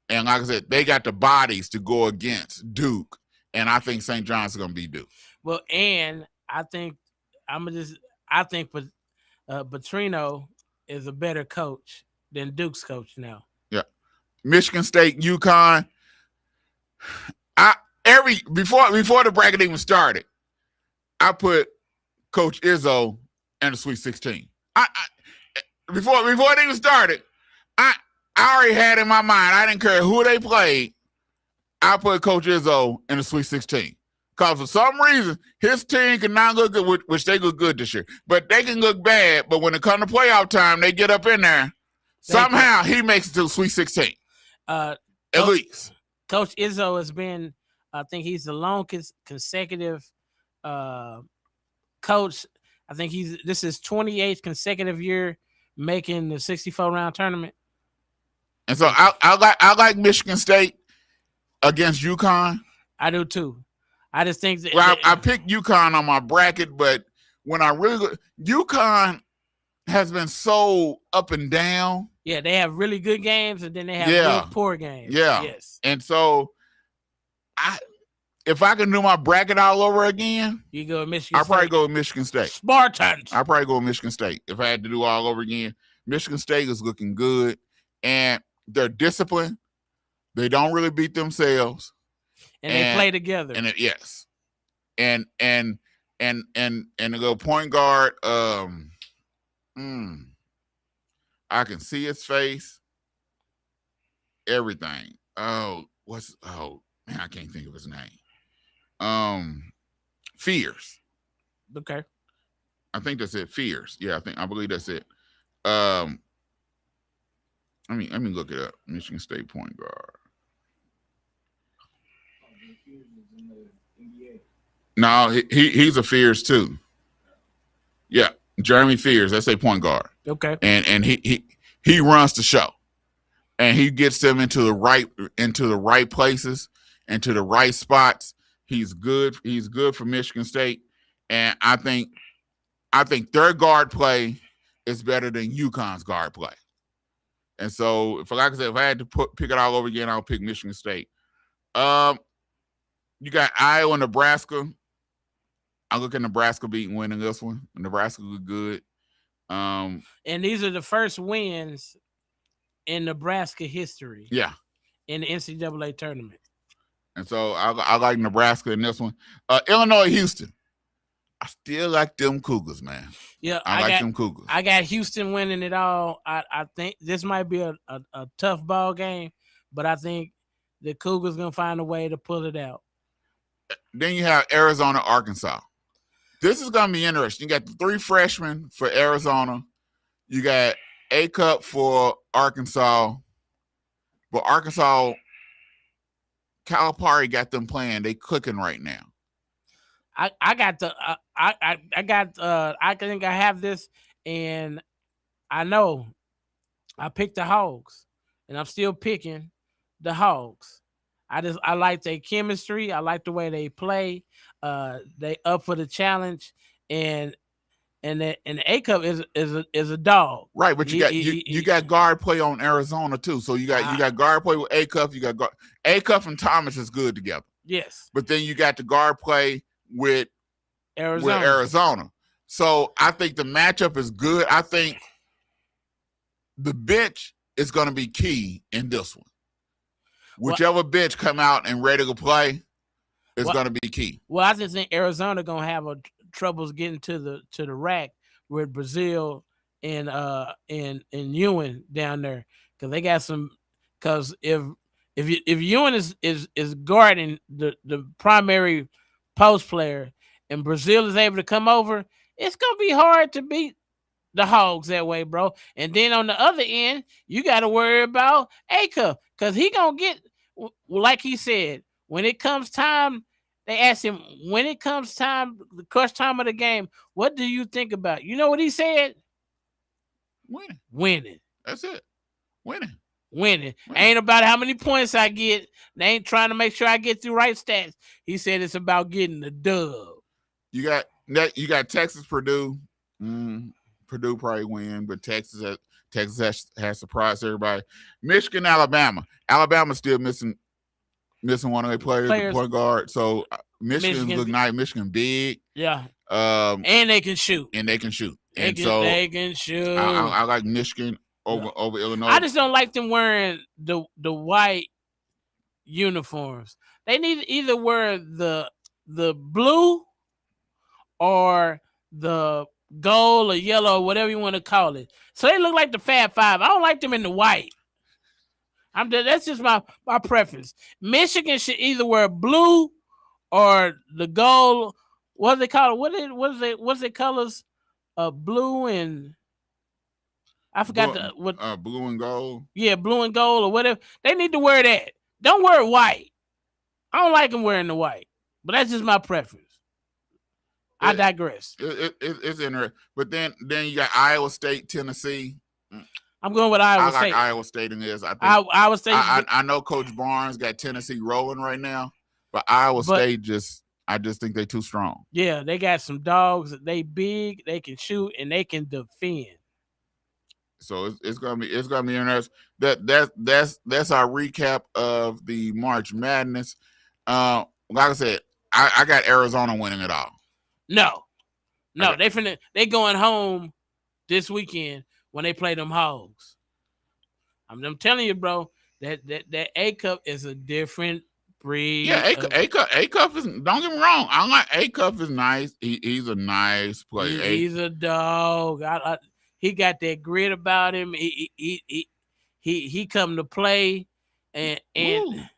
And like I said, they got the bodies to go against Duke. And I think St. John's is going to be Duke. Well, and I think Petrino is a better coach than Duke's coach now. Yeah. Michigan State, UConn. Before the bracket even started, I put Coach Izzo in the Sweet 16. Before it even started, I already had in my mind, I didn't care who they played, I put Coach Izzo in the Sweet 16. Because for some reason, his team cannot look good, which they look good this year. But they can look bad. But when it comes to playoff time, they get up in there. Somehow he makes it to the Sweet 16. At least. Coach Izzo has been, I think he's the longest consecutive coach. I think this is 28th consecutive year making the 64-round tournament. And so I like Michigan State against UConn. I do too. I just think that I picked UConn on my bracket, but when I really UConn has been so up and down. Yeah, they have really good games and then they have really poor games. Yeah. Yes. And so if I can do my bracket all over again, you go with Michigan State. I'll probably go with Michigan State. Spartans. I'll probably go with Michigan State. If I had to do all over again, Michigan State is looking good and they're disciplined. They don't really beat themselves. And they play together. And yes. And to go point guard, I can see his face. Everything. Man, I can't think of his name. Fears. Okay. I think that's it. Fears. Yeah, I believe that's it. Let me look it up. Michigan State point guard. No, he's a Fears too. Yeah, Jeremy Fears. That's a point guard. Okay. And he runs the show, and he gets them into the right places, into the right spots. He's good. He's good for Michigan State, and I think their guard play is better than UConn's guard play. And so, if I had to pick it all over again, I'll pick Michigan State. You got Iowa, Nebraska. I look at Nebraska winning this one. Nebraska look good. And these are the first wins in Nebraska history. Yeah. In the NCAA tournament. And so I like Nebraska in this one. Illinois, Houston. I still like them Cougars, man. Yeah, I like them Cougars. I got Houston winning it all. I think this might be a tough ball game, but I think the Cougars going to find a way to pull it out. Then you have Arizona, Arkansas. This is going to be interesting. You got the 3 freshmen for Arizona. You got A Cup for Arkansas. But Arkansas, Calipari got them playing. They cooking right now. I think I have this, and I know I picked the Hogs, and I'm still picking the Hogs. I like their chemistry. I like the way they play. They up for the challenge, and the A Cup is a dog. Right, but you got guard play on Arizona too. So you got guard play with A Cup. You got A Cup and Thomas is good together. Yes, but then you got the guard play with Arizona. So I think the matchup is good. I think the bench is going to be key in this one. Whichever bench come out and ready to play is going to be key. Well, I just think Arizona going to have troubles getting to the rack with Brazil and Ewan down there, because they got some. Because if Ewan is guarding the primary post player and Brazil is able to come over, it's going to be hard to beat the Hogs that way, bro. And then on the other end, you got to worry about A-Cup, because he going to get, like he said, when it comes time, they asked him, when it comes time, the crunch time of the game, what do you think about? You know what he said? Winning. That's it. Winning. Ain't about how many points I get. They ain't trying to make sure I get the right stats. He said it's about getting the dub. You got Texas, Purdue. Purdue probably win, but Texas has surprised everybody. Michigan, Alabama. Alabama's still missing one of their players. The point guard. So Michigan look nice. Michigan big. Yeah. And they can shoot. They can shoot. They can shoot. I like Michigan over Illinois. I just don't like them wearing the white uniforms. They need to either wear the blue or the gold or yellow or whatever you want to call it. So they look like the Fab Five. I don't like them in the white. That's just my preference. Michigan should either wear blue or the gold. What do they call it? What's it colors? Blue and I forgot what. Blue and gold. Yeah, blue and gold or whatever. They need to wear that. Don't wear white. I don't like them wearing the white, but that's just my preference. I digress. It's interesting, but then you got Iowa State, Tennessee. I'm going with Iowa State. I like Iowa State in this. I think Iowa State. I know Coach Barnes got Tennessee rolling right now, but Iowa State I just think they're too strong. Yeah, they got some dogs. They big. They can shoot and they can defend. So it's gonna be interesting. That's our recap of the March Madness. Like I said, I got Arizona winning it all. No, they going home this weekend when they play them Hogs. I'm telling you, bro, that A Cup is a different breed. Yeah, A Cup is. Don't get me wrong. I like A Cup is nice. He's a nice player. He's a dog. He got that grit about him. He come to play and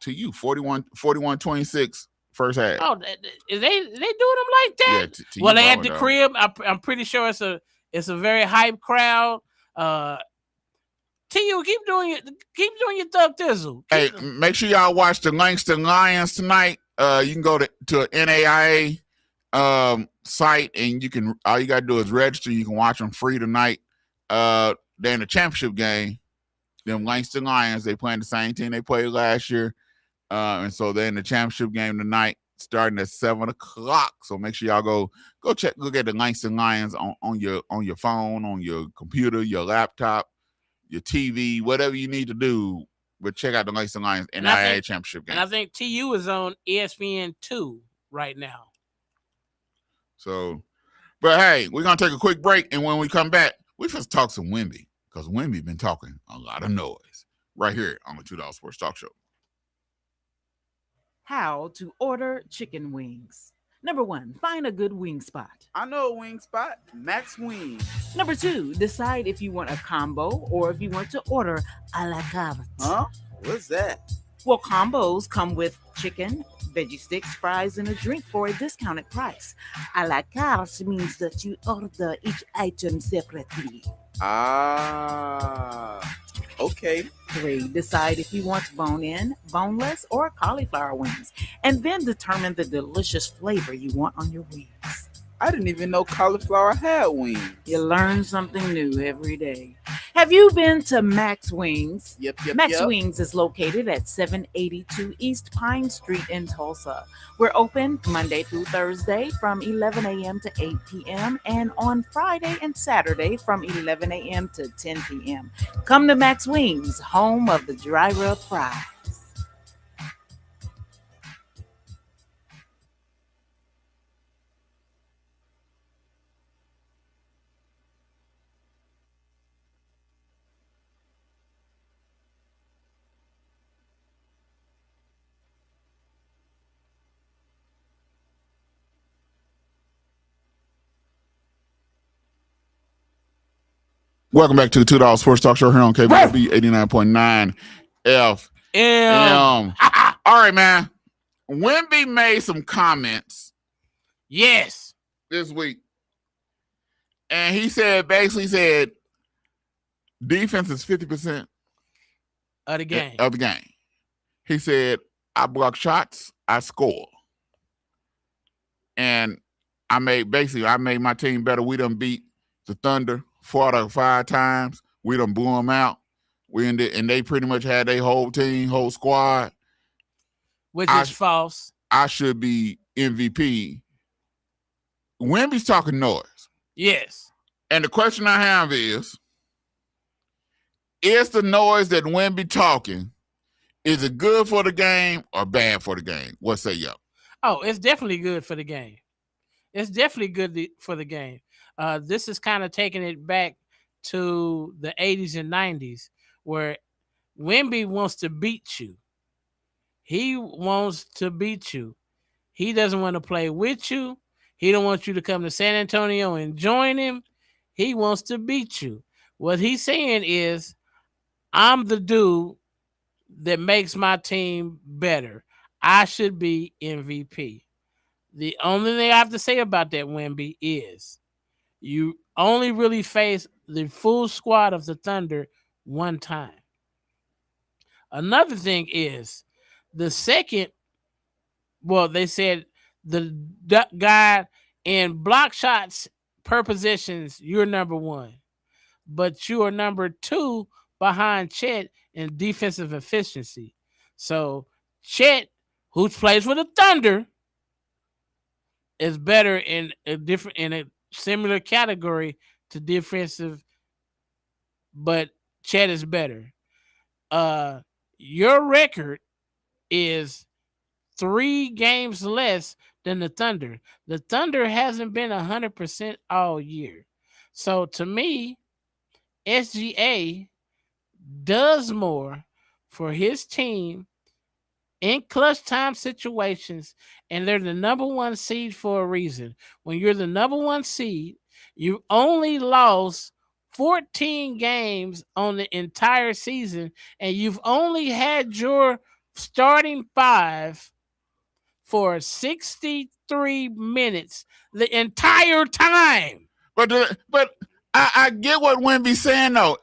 to you 41-26 first half. Oh, they doing them like that? Yeah, well, they at the crib. I'm pretty sure it's a very hype crowd. TU, keep doing your thug thizzle. Hey, make sure y'all watch the Langston Lions tonight. You can go to an NAIA site and all you gotta do is register. You can watch them free tonight. They're in the championship game. Them Langston Lions, they playing the same team they played last year. And so they're in the championship game tonight, starting at 7:00. So make sure y'all go check, look at the Langston Lions on your phone, on your computer, your laptop, your TV, whatever you need to do. But check out the Langston Lions NAIA championship game. And I think TU is on ESPN2 right now. So, but hey, we're gonna take a quick break, and when we come back, we just talk some Wemby, because Wemby been talking a lot of noise right here on the $2 Sports Talk Show. How to order chicken wings. Number 1, find a good wing spot. I know a wing spot, Max Wings. Number 2, decide if you want a combo or if you want to order a la carte. Huh? What's that? Well, combos come with chicken, veggie sticks, fries, and a drink for a discounted price. A la carte means that you order each item separately. Okay. 3, decide if you want bone-in, boneless, or cauliflower wings, and then determine the delicious flavor you want on your wings. I didn't even know cauliflower had wings. You learn something new every day. Have you been to Max Wings? Yep. Max Wings is located at 782 East Pine Street in Tulsa. We're open Monday through Thursday from 11 a.m. to 8 p.m. and on Friday and Saturday from 11 a.m. to 10 p.m. Come to Max Wings, home of the dry rub fries. Welcome back to the $2 Sports Talk Show here on KBOB 89.9 FM. All right, man. Wemby made some comments. Yes. This week. And he basically said defense is 50% of the game. He said, I block shots, I score. And I made my team better. We done beat the Thunder 4 out of 5 times. We done blew them out. And they pretty much had their whole team, whole squad. Which is false. I should be MVP. Wemby's talking noise. Yes. And the question I have is the noise that Wemby talking, is it good for the game or bad for the game? What say y'all? Oh, it's definitely good for the game. It's definitely good for the game. This is kind of taking it back to the 80s and 90s where Wemby wants to beat you. He wants to beat you. He doesn't want to play with you. He don't want you to come to San Antonio and join him. He wants to beat you. What he's saying is, I'm the dude that makes my team better. I should be MVP. The only thing I have to say about that, Wemby, is you only really face the full squad of the Thunder one time. Another thing is the second, well, they said the guy in block shots per possessions, you're number one. But you are number two behind Chet in defensive efficiency. So Chet, who plays for the Thunder, is better in a similar category to defensive, but Chet is better. Your record is 3 games less than the Thunder. The Thunder hasn't been 100% all year. So to me, SGA does more for his team in clutch time situations, and they're the number 1 seed for a reason. When you're the number 1 seed, you only lost 14 games on the entire season, and you've only had your starting 5 for 63 minutes the entire time. But I get what Wemby's saying though.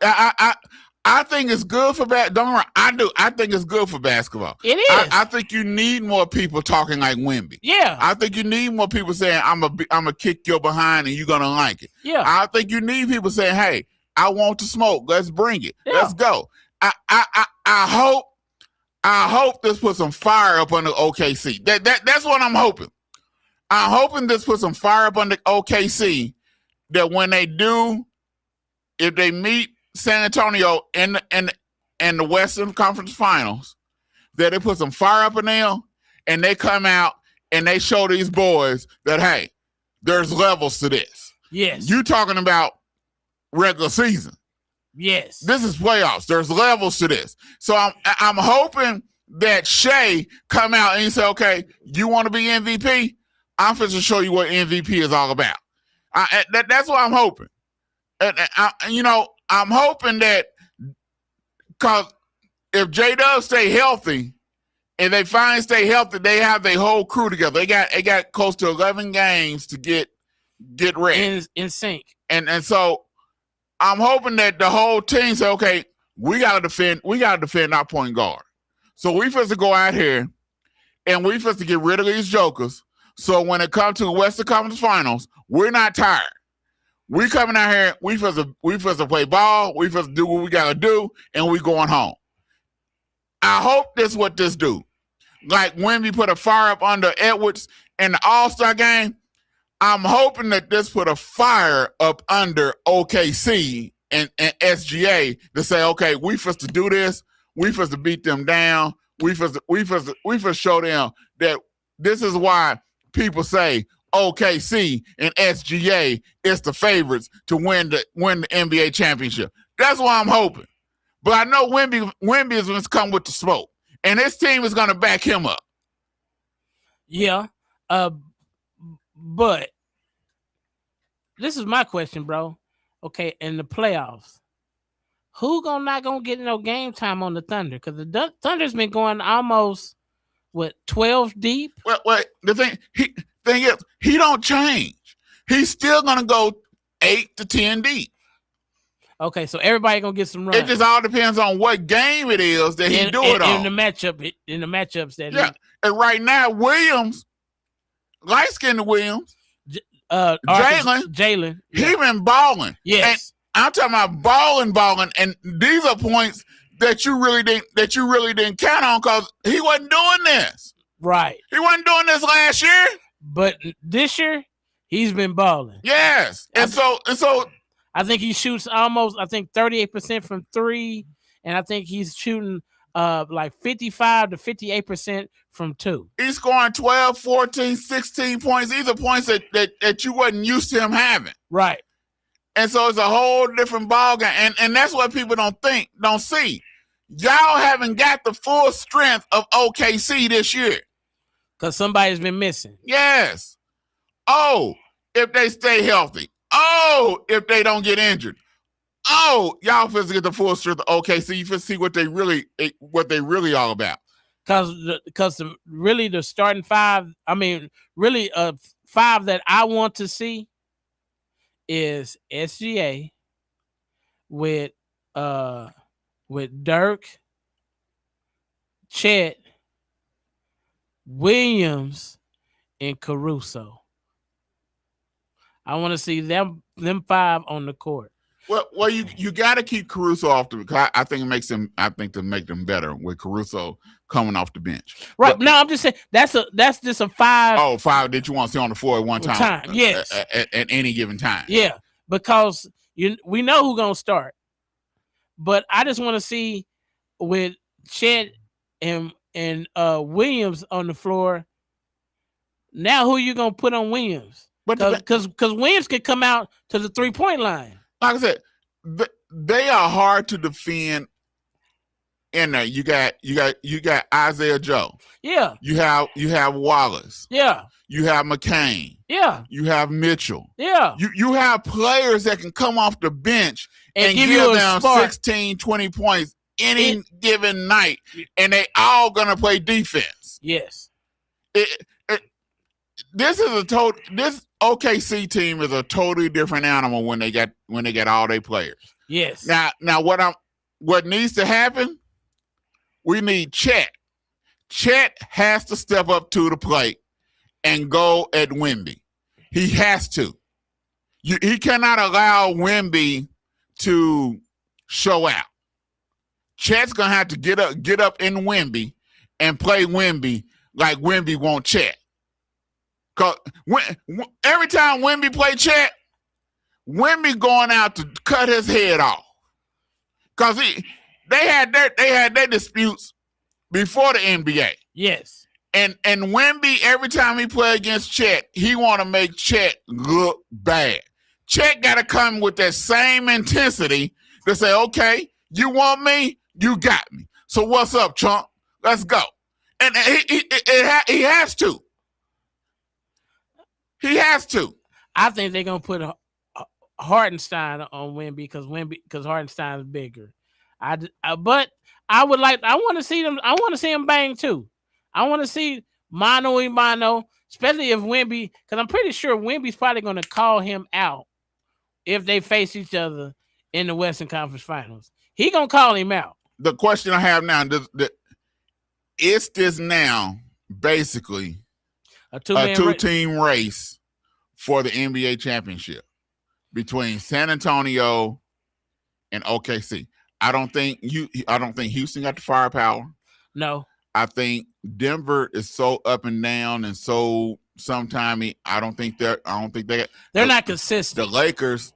I think it's good for I think it's good for basketball. It is. I think you need more people talking like Wemby. Yeah. I think you need more people saying I'm a kick your behind and you're gonna like it. Yeah. I think you need people saying, hey, I want to smoke. Let's bring it. Yeah. Let's go. I hope this puts some fire up on the OKC. That's what I'm hoping. I'm hoping this puts some fire up on the OKC, that when they do, if they meet San Antonio in the Western Conference Finals, that they put some fire up in them and they come out and they show these boys that, hey, there's levels to this. Yes. You talking about regular season. Yes. This is playoffs. There's levels to this. So I'm hoping that Shea come out and he say, okay, you want to be MVP? I'm going to show you what MVP is all about. That's what I'm hoping. I'm hoping that, because if J-Dub stay healthy, and they finally stay healthy, they have their whole crew together. They got close to 11 games to get ready. In sync. And so I'm hoping that the whole team say, okay, we gotta defend our point guard. So we supposed to go out here and we supposed to get rid of these jokers. So when it comes to the Western Conference Finals, we're not tired. We coming out here, we supposed to play ball, we supposed to do what we gotta do, and we going home. I hope this what this do. Like when we put a fire up under Edwards in the All-Star game, I'm hoping that this put a fire up under OKC and SGA to say, okay, we supposed to do this, we supposed to beat them down, we supposed to show them that this is why people say OKC and SGA is the favorites to win the NBA championship. That's what I'm hoping. But I know Wemby is going to come with the smoke, and his team is going to back him up. Yeah. But this is my question, bro. Okay, in the playoffs, who not gonna get no game time on the Thunder? Because the Thunder's been going almost 12 deep. Well, the thing is, he don't change. He's still gonna go 8 to 10 deep. Okay, so everybody gonna get some runs. It just all depends on what game it is that he do it on. In the matchups that. Yeah, and right now Williams, light-skinned Williams. Jalen. He been balling. Yes. And I'm talking about balling, and these are points that you really didn't count on because he wasn't doing this. Right. He wasn't doing this last year. But this year, he's been balling. Yes. And so I think he shoots almost 38% from 3, and I think he's shooting like 55 to 58% from 2. He's scoring 12, 14, 16 points. These are points that you wasn't used to him having. Right. And so it's a whole different ballgame. And that's what people don't see. Y'all haven't got the full strength of OKC this year. Because somebody's been missing. Yes. Oh, if they stay healthy. Oh, if they don't get injured. Oh, y'all supposed to get the full strength of OKC. You supposed to see what they really all about. because really the starting five. I mean, really, five that I want to see is SGA with Dirk, Chet, Williams, and Caruso. I want to see them five on the court. Well, you got to keep Caruso off because I think it makes them. I think to make them better with Caruso coming off the bench. Right. No, I'm just saying that's just a five. Oh, five that you want to see on the floor at one time. Yes. At any given time. Yeah, because we know who's gonna start, but I just want to see with Chet and Williams on the floor. Now, who you gonna put on Williams? Because Williams can come out to the 3-point line. Like I said, they are hard to defend. In there, you got Isaiah Joe. Yeah. You have Wallace. Yeah. You have McCain. Yeah. You have Mitchell. Yeah. You have players that can come off the bench and give them 16, 20 points any given night, and they all gonna play defense. Yes. This OKC team is a totally different animal when they get all their players. Yes. Now what needs to happen? We need Chet. Chet has to step up to the plate and go at Wemby. He has to. He cannot allow Wemby to show out. Chet's gonna have to get up in Wemby and play Wemby like Wemby won't Chet. Cause every time Wemby play Chet, Wemby going out to cut his head off. Cause they had their disputes before the NBA. Yes. And Wemby, every time he play against Chet, he want to make Chet look bad. Chet got to come with that same intensity to say, okay, you want me? You got me. So what's up, chump? Let's go. And he has to. He has to. I think they're going to put Hartenstein on Wemby because Hartenstein is bigger. But I want to see them. I want to see him bang too. I want to see mano y mano, especially if Wemby, because I'm pretty sure Wemby's probably going to call him out if they face each other in the Western Conference Finals. He going to call him out. The question I have now is this now basically a two-team race for the NBA championship between San Antonio and OKC? I don't think Houston got the firepower. No. I think Denver is so up and down and so sometime I don't think they're not consistent. The Lakers,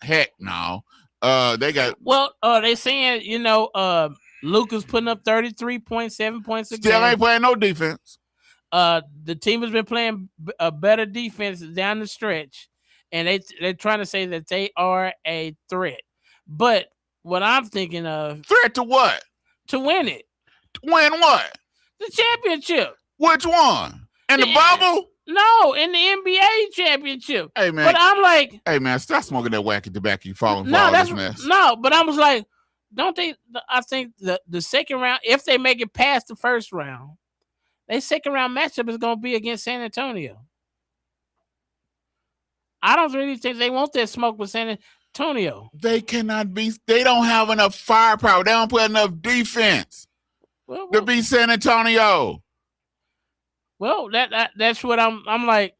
heck no. They got they saying, Luka's putting up 33.7 points a game. Still ain't playing no defense. The team has been playing a better defense down the stretch, and they're trying to say that they are a threat. But what I'm thinking of, threat to what? To win it. Win what? The championship. Which one? In the bubble? No, in the NBA championship. Hey man. But I'm like, hey man, stop smoking that wacky tobacco. You falling for all this mess. No, but I was like, don't they? I think the second round, if they make it past the first round, their second round matchup is going to be against San Antonio. I don't really think they want that smoke with San Antonio. They cannot be. They don't have enough firepower. They don't play enough defense to beat San Antonio. Well, that's what I'm like.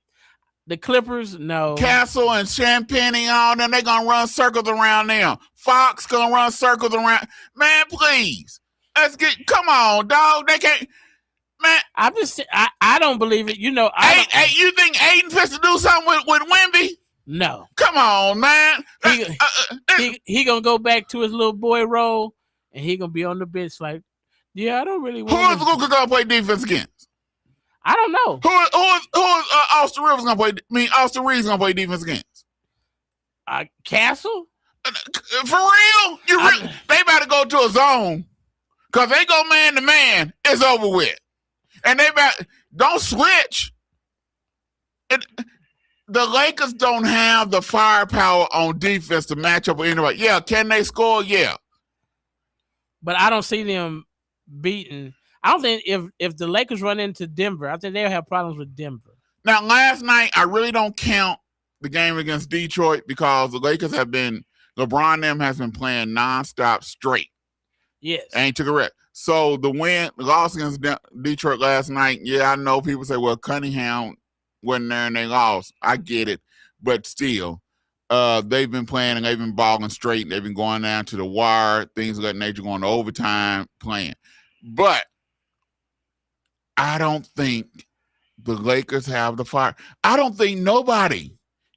The Clippers, no. Castle and Champagne and all them, they gonna run circles around them. Fox gonna run circles around. Man, please. Come on, dog. They can't. Man, I don't believe it. You think Aiden supposed to do something with Wemby? No. Come on, man. He gonna go back to his little boy role, and he gonna be on the bench like, yeah, I don't really want. Who is Luka gonna play defense against? I don't know. Who is Austin Rivers gonna play? Austin Reeves gonna play defense against? Castle? For real? They about to go to a zone because they go man to man. It's over with, and don't switch. The Lakers don't have the firepower on defense to match up with anybody. Yeah, can they score? Yeah, but I don't see them beating. I don't think if the Lakers run into Denver, I think they'll have problems with Denver. Now, last night, I really don't count the game against Detroit because the Lakers LeBron and them has been playing nonstop straight. Yes. Ain't correct. So the loss against Detroit last night, yeah, I know people say, well, Cunningham wasn't there and they lost. I get it. But still, they've been playing and they've been balling straight. They've been going down to the wire, things of that nature, going to overtime, playing. But I don't think the Lakers have the fire. I don't think nobody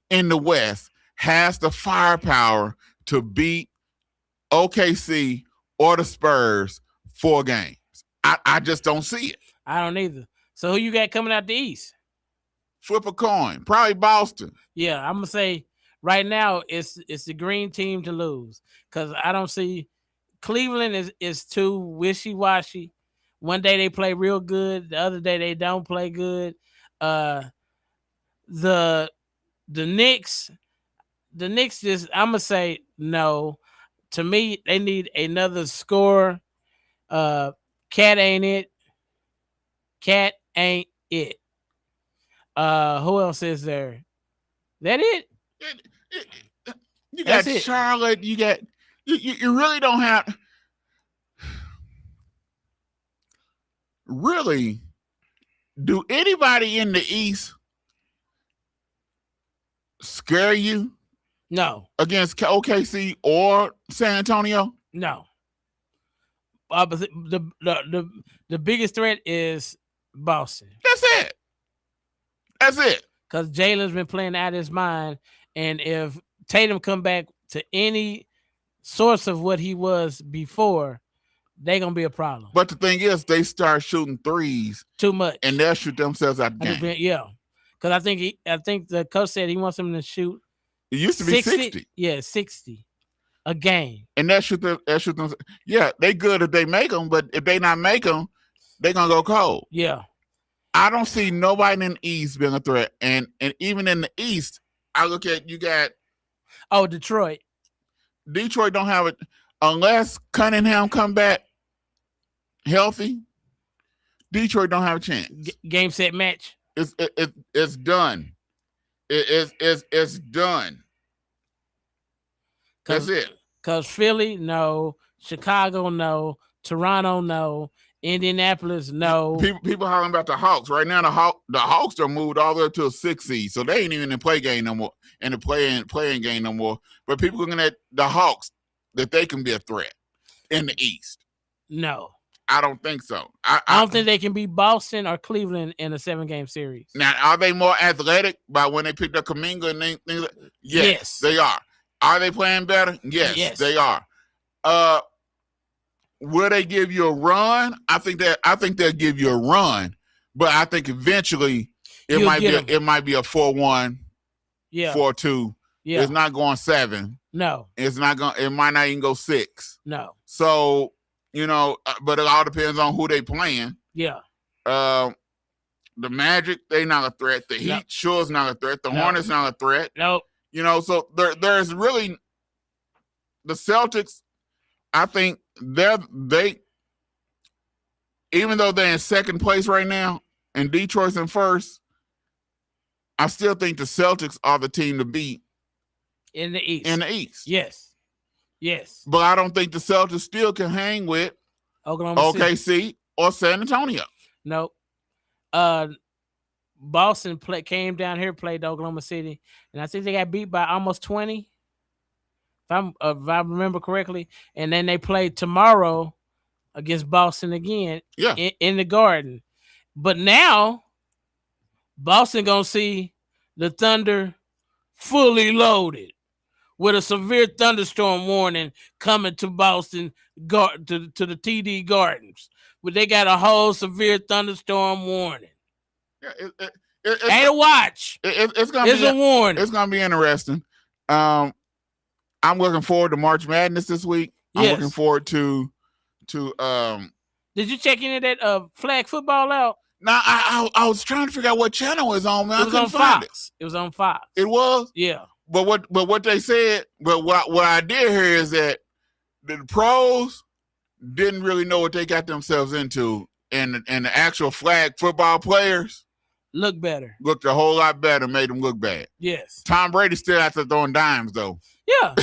in the West has the firepower to beat OKC or the Spurs 4 games. I just don't see it. I don't either. So who you got coming out the East? Flip a coin. Probably Boston. Yeah, I'm going to say right now it's the green team to lose because I don't see Cleveland is too wishy-washy. One day they play real good. The other day they don't play good. The Knicks just, I'm going to say no. To me, they need another scorer. Cat ain't it. Who else is there? That it? You got Charlotte. You got you really don't have really. Do anybody in the East scare you? No. Against OKC or San Antonio? No. But the biggest threat is Boston. That's it. Because Jalen's been playing out of his mind, and if Tatum come back to any source of what he was before, they're gonna be a problem. But the thing is, they start shooting threes too much, and they'll shoot themselves out the game. Yeah, because I think the coach said he wants them to shoot. It used to be 60. Yeah, 60 a game. And that shoot them. Yeah, they good if they make them, but if they not make them, they gonna go cold. Yeah. I don't see nobody in the East being a threat, and even in the East, I look at you got. Oh, Detroit. Detroit don't have it unless Cunningham come back healthy. Detroit don't have a chance. Game, set, match. It's done. It's done. That's it. Because Philly, no. Chicago, no. Toronto, no. Indianapolis, no. People hollering about the Hawks right now. The Hawks are moved all the way up to a 6 seed, so they ain't even in the play game no more. In the playing game no more. But people looking at the Hawks that they can be a threat in the East. No, I don't think so. I don't think they can beat Boston or Cleveland in a 7-game series. Now, are they more athletic by when they picked up Kuminga and things? Yes, they are. Are they playing better? Yes, they are. Will they give you a run? I think they'll give you a run, but I think eventually it might be a 4-1, 4-2. Yeah. It's not going 7. No. It's not going. It might not even go 6. No. So but it all depends on who they playing. Yeah. The Magic, they not a threat. The Heat sure is not a threat. The Hornets not a threat. Nope. So there's really the Celtics. I think they even though they're in second place right now and Detroit's in first, I still think the Celtics are the team to beat in the East. Yes. But I don't think the Celtics still can hang with OKC or San Antonio. Nope. Boston came down here, played Oklahoma City, and I think they got beat by almost 20. If I remember correctly, and then they play tomorrow against Boston again in the Garden. But now, Boston going to see the Thunder fully loaded with a severe thunderstorm warning coming to Boston, to the TD Gardens. But they got a whole severe thunderstorm warning. Yeah, ain't a watch. It's a warning. It's going to be interesting. I'm looking forward to March Madness this week. I'm looking forward to. Did you check into that flag football out? No, I was trying to figure out what channel it's on, man. It was on Fox. It was on Fox. It was? Yeah. But what they said, what I did hear is that the pros didn't really know what they got themselves into the actual flag football players look better. Looked a whole lot better, made them look bad. Yes. Tom Brady still out there throwing dimes though. Yeah.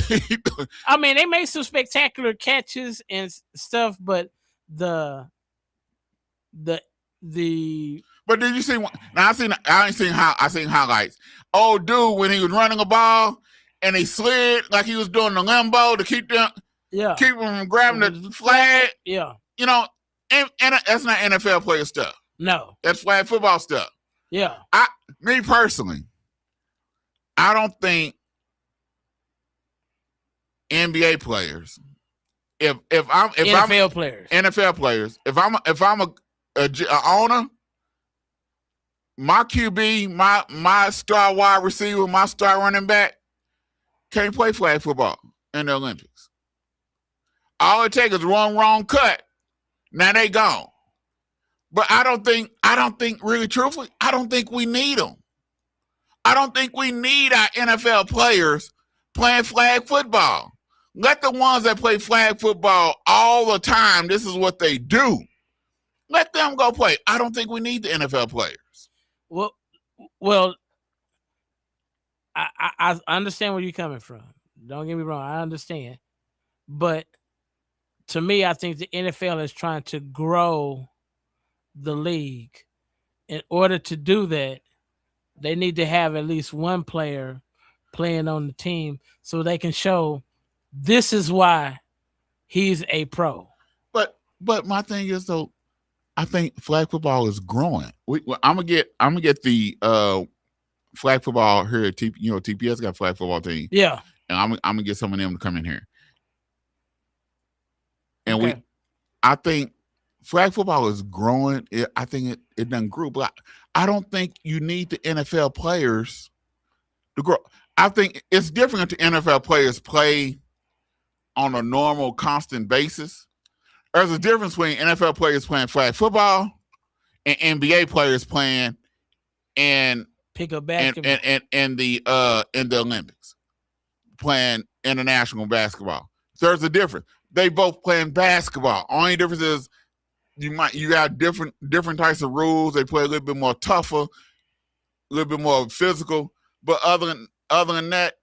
I mean, they made some spectacular catches and stuff, but the But did you see? Now I seen highlights. Oh, dude, when he was running a ball and he slid like he was doing the limbo to keep them from grabbing the flag. Yeah. You know, and that's not NFL player stuff. No. That's flag football stuff. Yeah. Me personally, I don't think NBA players, if I'm NFL players, if I'm a owner, my QB, my star wide receiver, my star running back can't play flag football in the Olympics. All it takes is one wrong cut. Now they gone. But I don't think really truthfully, I don't think we need them. I don't think we need our NFL players playing flag football. Let the ones that play flag football all the time, this is what they do. Let them go play. I don't think we need the NFL players. Well, I understand where you're coming from. Don't get me wrong. I understand. But to me, I think the NFL is trying to grow the league. In order to do that, they need to have at least one player playing on the team so they can show this is why he's a pro. But my thing is though, I think flag football is growing. I'm gonna get the flag football here at TPS got a flag football team. Yeah, and I'm gonna get some of them to come in here. And okay. I think flag football is growing. I think it done grew, but I don't think you need the NFL players to grow. I think it's different if the NFL players play on a normal, constant basis. There's a difference between NFL players playing flag football and NBA players playing and pick up basketball and the Olympics, playing international basketball. There's a difference. They both playing basketball. Only difference is you got different types of rules. They play a little bit more tougher, a little bit more physical. But other than that,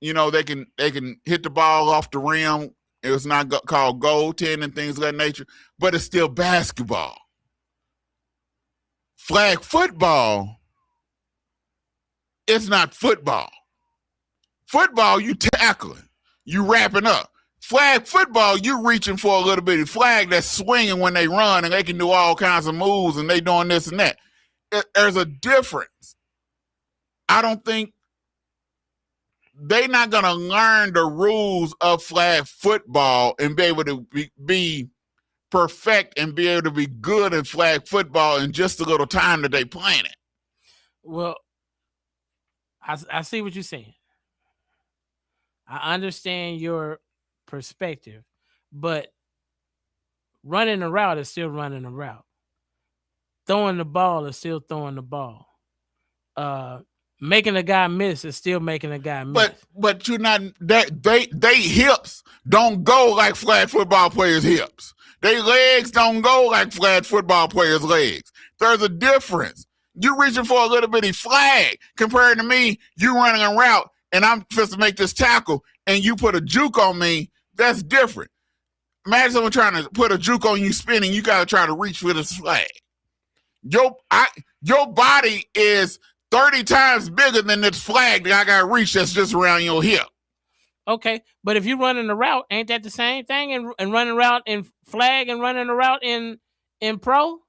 they can hit the ball off the rim. It's not called goaltending and things of that nature, but it's still basketball. Flag football, it's not football. Football, you tackling, you wrapping up. Flag football, you reaching for a little bitty flag that's swinging when they run and they can do all kinds of moves and they doing this and that. There's a difference. I don't think they're not going to learn the rules of flag football and be able to be perfect and be able to be good in flag football in just a little time that they playing it. Well, I see what you're saying. I understand your perspective, but running a route is still running a route. Throwing the ball is still throwing the ball. Making a guy miss is still making a guy miss. But you're not that they hips don't go like flag football players' hips. They legs don't go like flag football players' legs. There's a difference. You reaching for a little bitty flag compared to me, you running a route and I'm supposed to make this tackle and you put a juke on me, that's different. Imagine someone trying to put a juke on you spinning, you gotta try to reach for this flag. Your body is 30 times bigger than this flag that I got to reach that's just around your hip. Okay, but if you're running a route, ain't that the same thing? And running a route in flag and running a route in pro?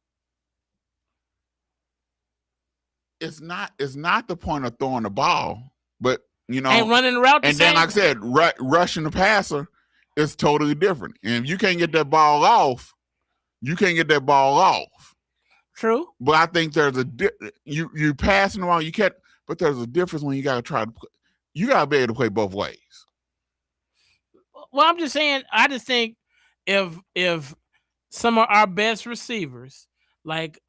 It's not the point of throwing the ball, but ain't running the route. And then, like I said, rushing the passer is totally different. And if you can't get that ball off, you can't get that ball off. True, but I think there's you passing around you can't. But there's a difference when you got to try to. You got to be able to play both ways. Well, I'm just saying. I just think if some of our best receivers, like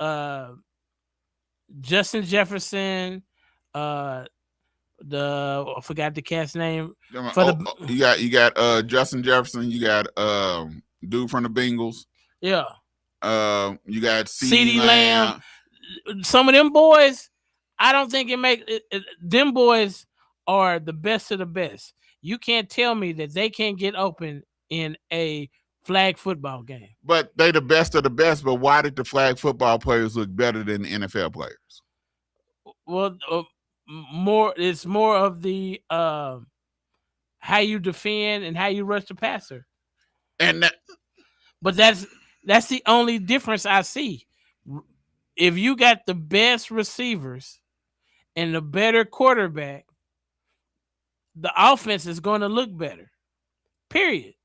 Justin Jefferson, I forgot the cat's name. You got Justin Jefferson. You got dude from the Bengals. Yeah. You got CeeDee Lamb. Some of them boys, I don't think them boys are the best of the best. You can't tell me that they can't get open in a flag football game. But they the best of the best. But why did the flag football players look better than the NFL players? Well, it's more of the how you defend and how you rush the passer. But that's the only difference I see. If you got the best receivers and the better quarterback, the offense is going to look better. Period.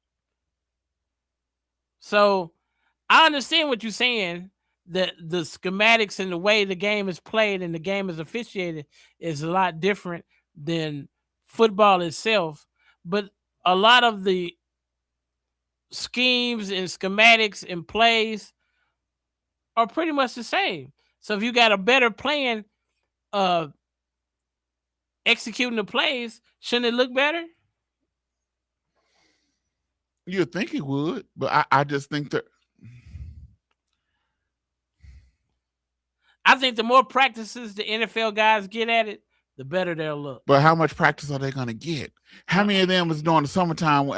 So I understand what you're saying, that the schematics and the way the game is played and the game is officiated is a lot different than football itself. But a lot of the schemes and schematics and plays are pretty much the same. So if you got a better plan executing the plays, shouldn't it look better? You'd think it would, but I just think that I think the more practices the NFL guys get at it, the better they'll look. But how much practice are they going to get? How many of them is during the summertime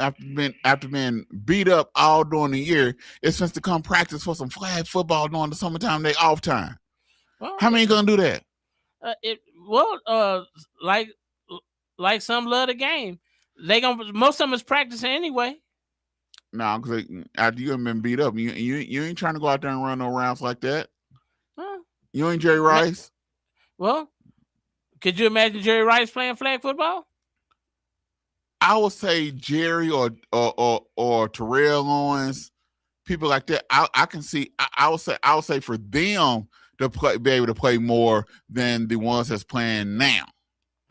after being beat up all during the year? It's supposed to come practice for some flag football during the summertime. They off time. Well, how many going to do that? Like some love the game. Most of them is practicing anyway. No, because after you have been beat up, you ain't trying to go out there and run no rounds like that. Huh? You ain't Jerry Rice. Well, could you imagine Jerry Rice playing flag football? I would say Jerry or Terrell Owens, people like that. I can see. I would say for them to be able to play more than the ones that's playing now.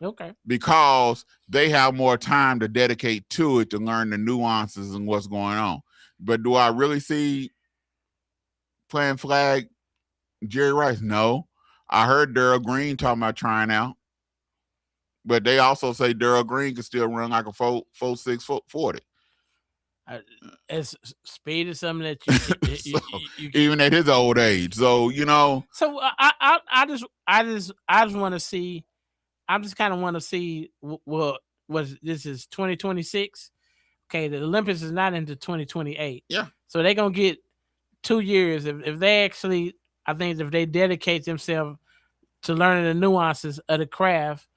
Okay. Because they have more time to dedicate to it to learn the nuances and what's going on. But do I really see playing flag Jerry Rice? No. I heard Darryl Green talking about trying out. But they also say Darryl Green can still run like a 4.6 40. As speed is something that you even at his old age. So So I just want to see. I just kind of want to see what this is 2026. Okay, the Olympics is not into 2028. Yeah. So they're gonna get 2 years if they actually. I think if they dedicate themselves to learning the nuances of the craft,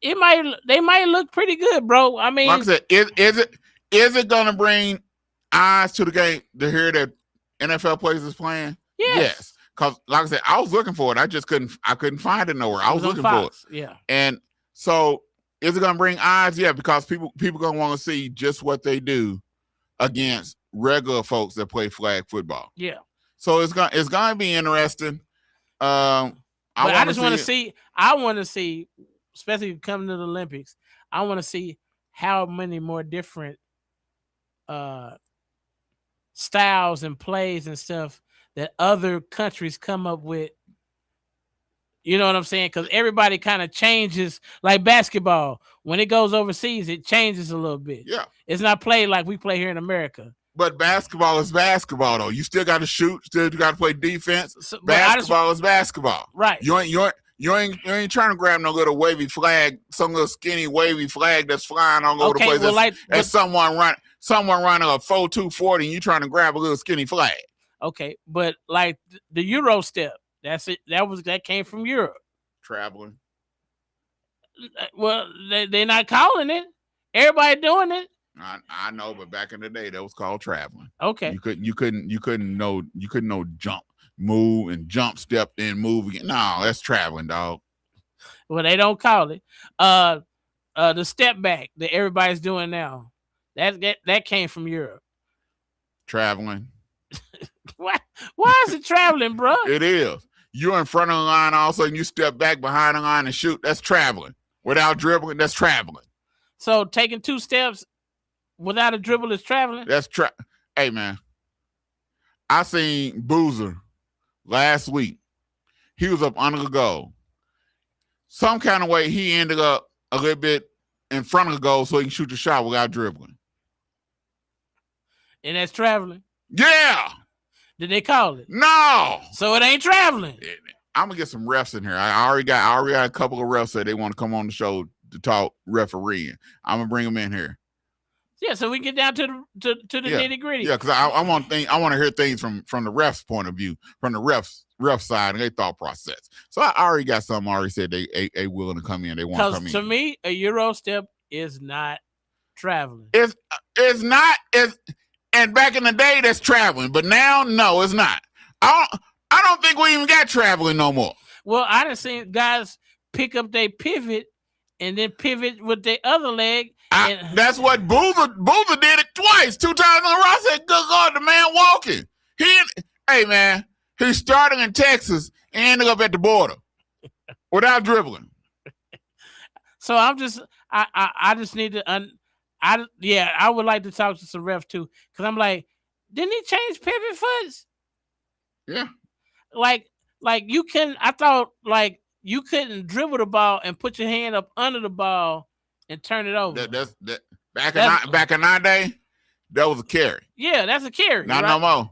they might look pretty good, bro. I mean, like I said, is it gonna bring eyes to the game to hear that NFL players is playing? Yes. Because, like I said, I was looking for it. I just couldn't find it nowhere. I was looking for it. Yeah. And so, is it going to bring eyes? Yeah, because people going to want to see just what they do against regular folks that play flag football. Yeah. So it's going to be interesting. I want to see, especially coming to the Olympics, I want to see how many more different styles and plays and stuff that other countries come up with. You know what I'm saying? Because everybody kind of changes, like basketball. When it goes overseas, it changes a little bit. Yeah. It's not played like we play here in America. But basketball is basketball, though. You still got to shoot. Still got to play defense. Basketball is basketball. Right. You ain't trying to grab no little wavy flag, some little skinny wavy flag that's flying all over the place. Well, someone running a 4.2 40, and you trying to grab a little skinny flag. Okay, but like the Euro step, that's it. That came from Europe. Traveling. Well, they're not calling it. Everybody doing it. I know, but back in the day, that was called traveling. Okay. You couldn't know jump, move, and jump, step, then move again. No, that's traveling, dog. Well, they don't call it. The step back that everybody's doing now, that came from Europe. Traveling. Why is it traveling, bro? It is. You're in front of the line, all of a sudden you step back behind the line and shoot. That's traveling. Without dribbling, that's traveling. So taking 2 steps without a dribble is traveling? Hey, man. I seen Boozer last week. He was up under the goal. Some kind of way he ended up a little bit in front of the goal so he can shoot the shot without dribbling. And that's traveling? Yeah. Did they call it? No. So it ain't traveling. I'm gonna get some refs in here. I already got a couple of refs that they want to come on the show to talk refereeing. I'm gonna bring them in here. Yeah, so we get down to the nitty gritty. Yeah, because I want to hear things from the refs' point of view, from the ref side and their thought process. So I already got some already said they willing to come in. They want to come in. Because to me, a Euro step is not traveling. It's not. And back in the day, that's traveling, but now, no, it's not. I don't think we even got traveling no more. Well, I done seen guys pick up their pivot and then pivot with their other leg. That's what Boozer did it twice, 2 times in a row. I said, good God, the man walking. Hey, man, he started in Texas and ended up at the border without dribbling. So I'm just, I just need to, I would like to talk to some ref too, because I'm like, didn't he change pivot foots? Yeah. Like you can, I thought like you couldn't dribble the ball and put your hand up under the ball and turn it over. Back in our day, that was a carry. Yeah, that's a carry. Not no more.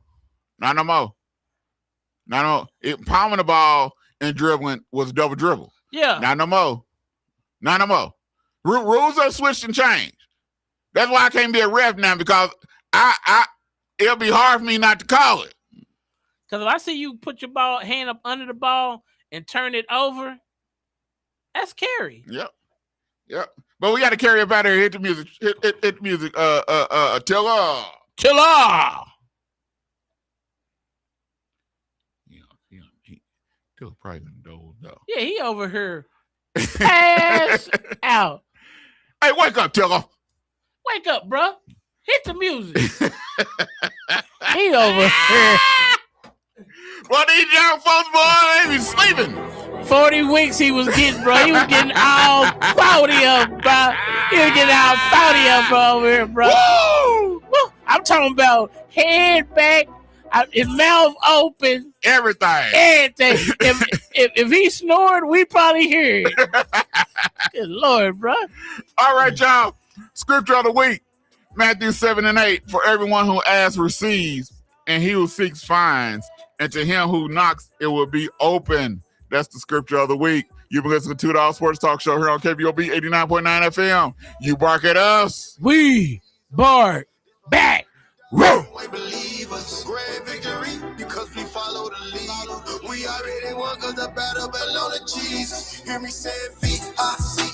Palming the ball and dribbling was a double dribble. Yeah. Not no more. Rules are switched and changed. That's why I can't be a ref now, because it'll be hard for me not to call it. Because if I see you put your hand up under the ball and turn it over, that's carry. Yep. But we got to carry up out here. Hit the music. Hit the music. Tiller. Tiller probably gonna doze though. Yeah, he over here. Pass out. Hey, wake up, Tiller. Wake up, bro. Hit the music. He over here. Well, these young folks, boy, they be sleeping. 40 weeks he was getting, bro. He was getting all pouty up, bro. He was getting all pouty up over here, bro. Woo! Woo! I'm talking about head back, his mouth open. Everything. If he snored, we probably hear it. Good Lord, bro. All right, y'all. Scripture of the week. Matthew 7:8. For everyone who asks receives, and he who seeks finds, and to him who knocks it will be open. That's the scripture of the week. You've been listening to $2 Sports Talk Show here on KBOB 89.9 FM. You bark at us, we bark back. Woo! Believe us, grand victory, because we follow the lead. We already won, cause the battle belong to Jesus. Hear me say VICTORY.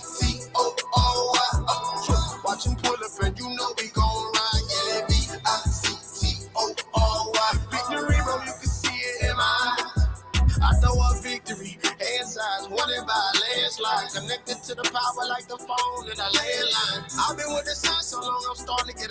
Watch him pull up and you know we gon' ride. Yeah, VICTORY. Victory, bro, you can see it in my eyes. I throw a victory, hand size, won it by a landslide. Connected to the power like the phone in a landline. I've been with the sun so long, I'm starting to get a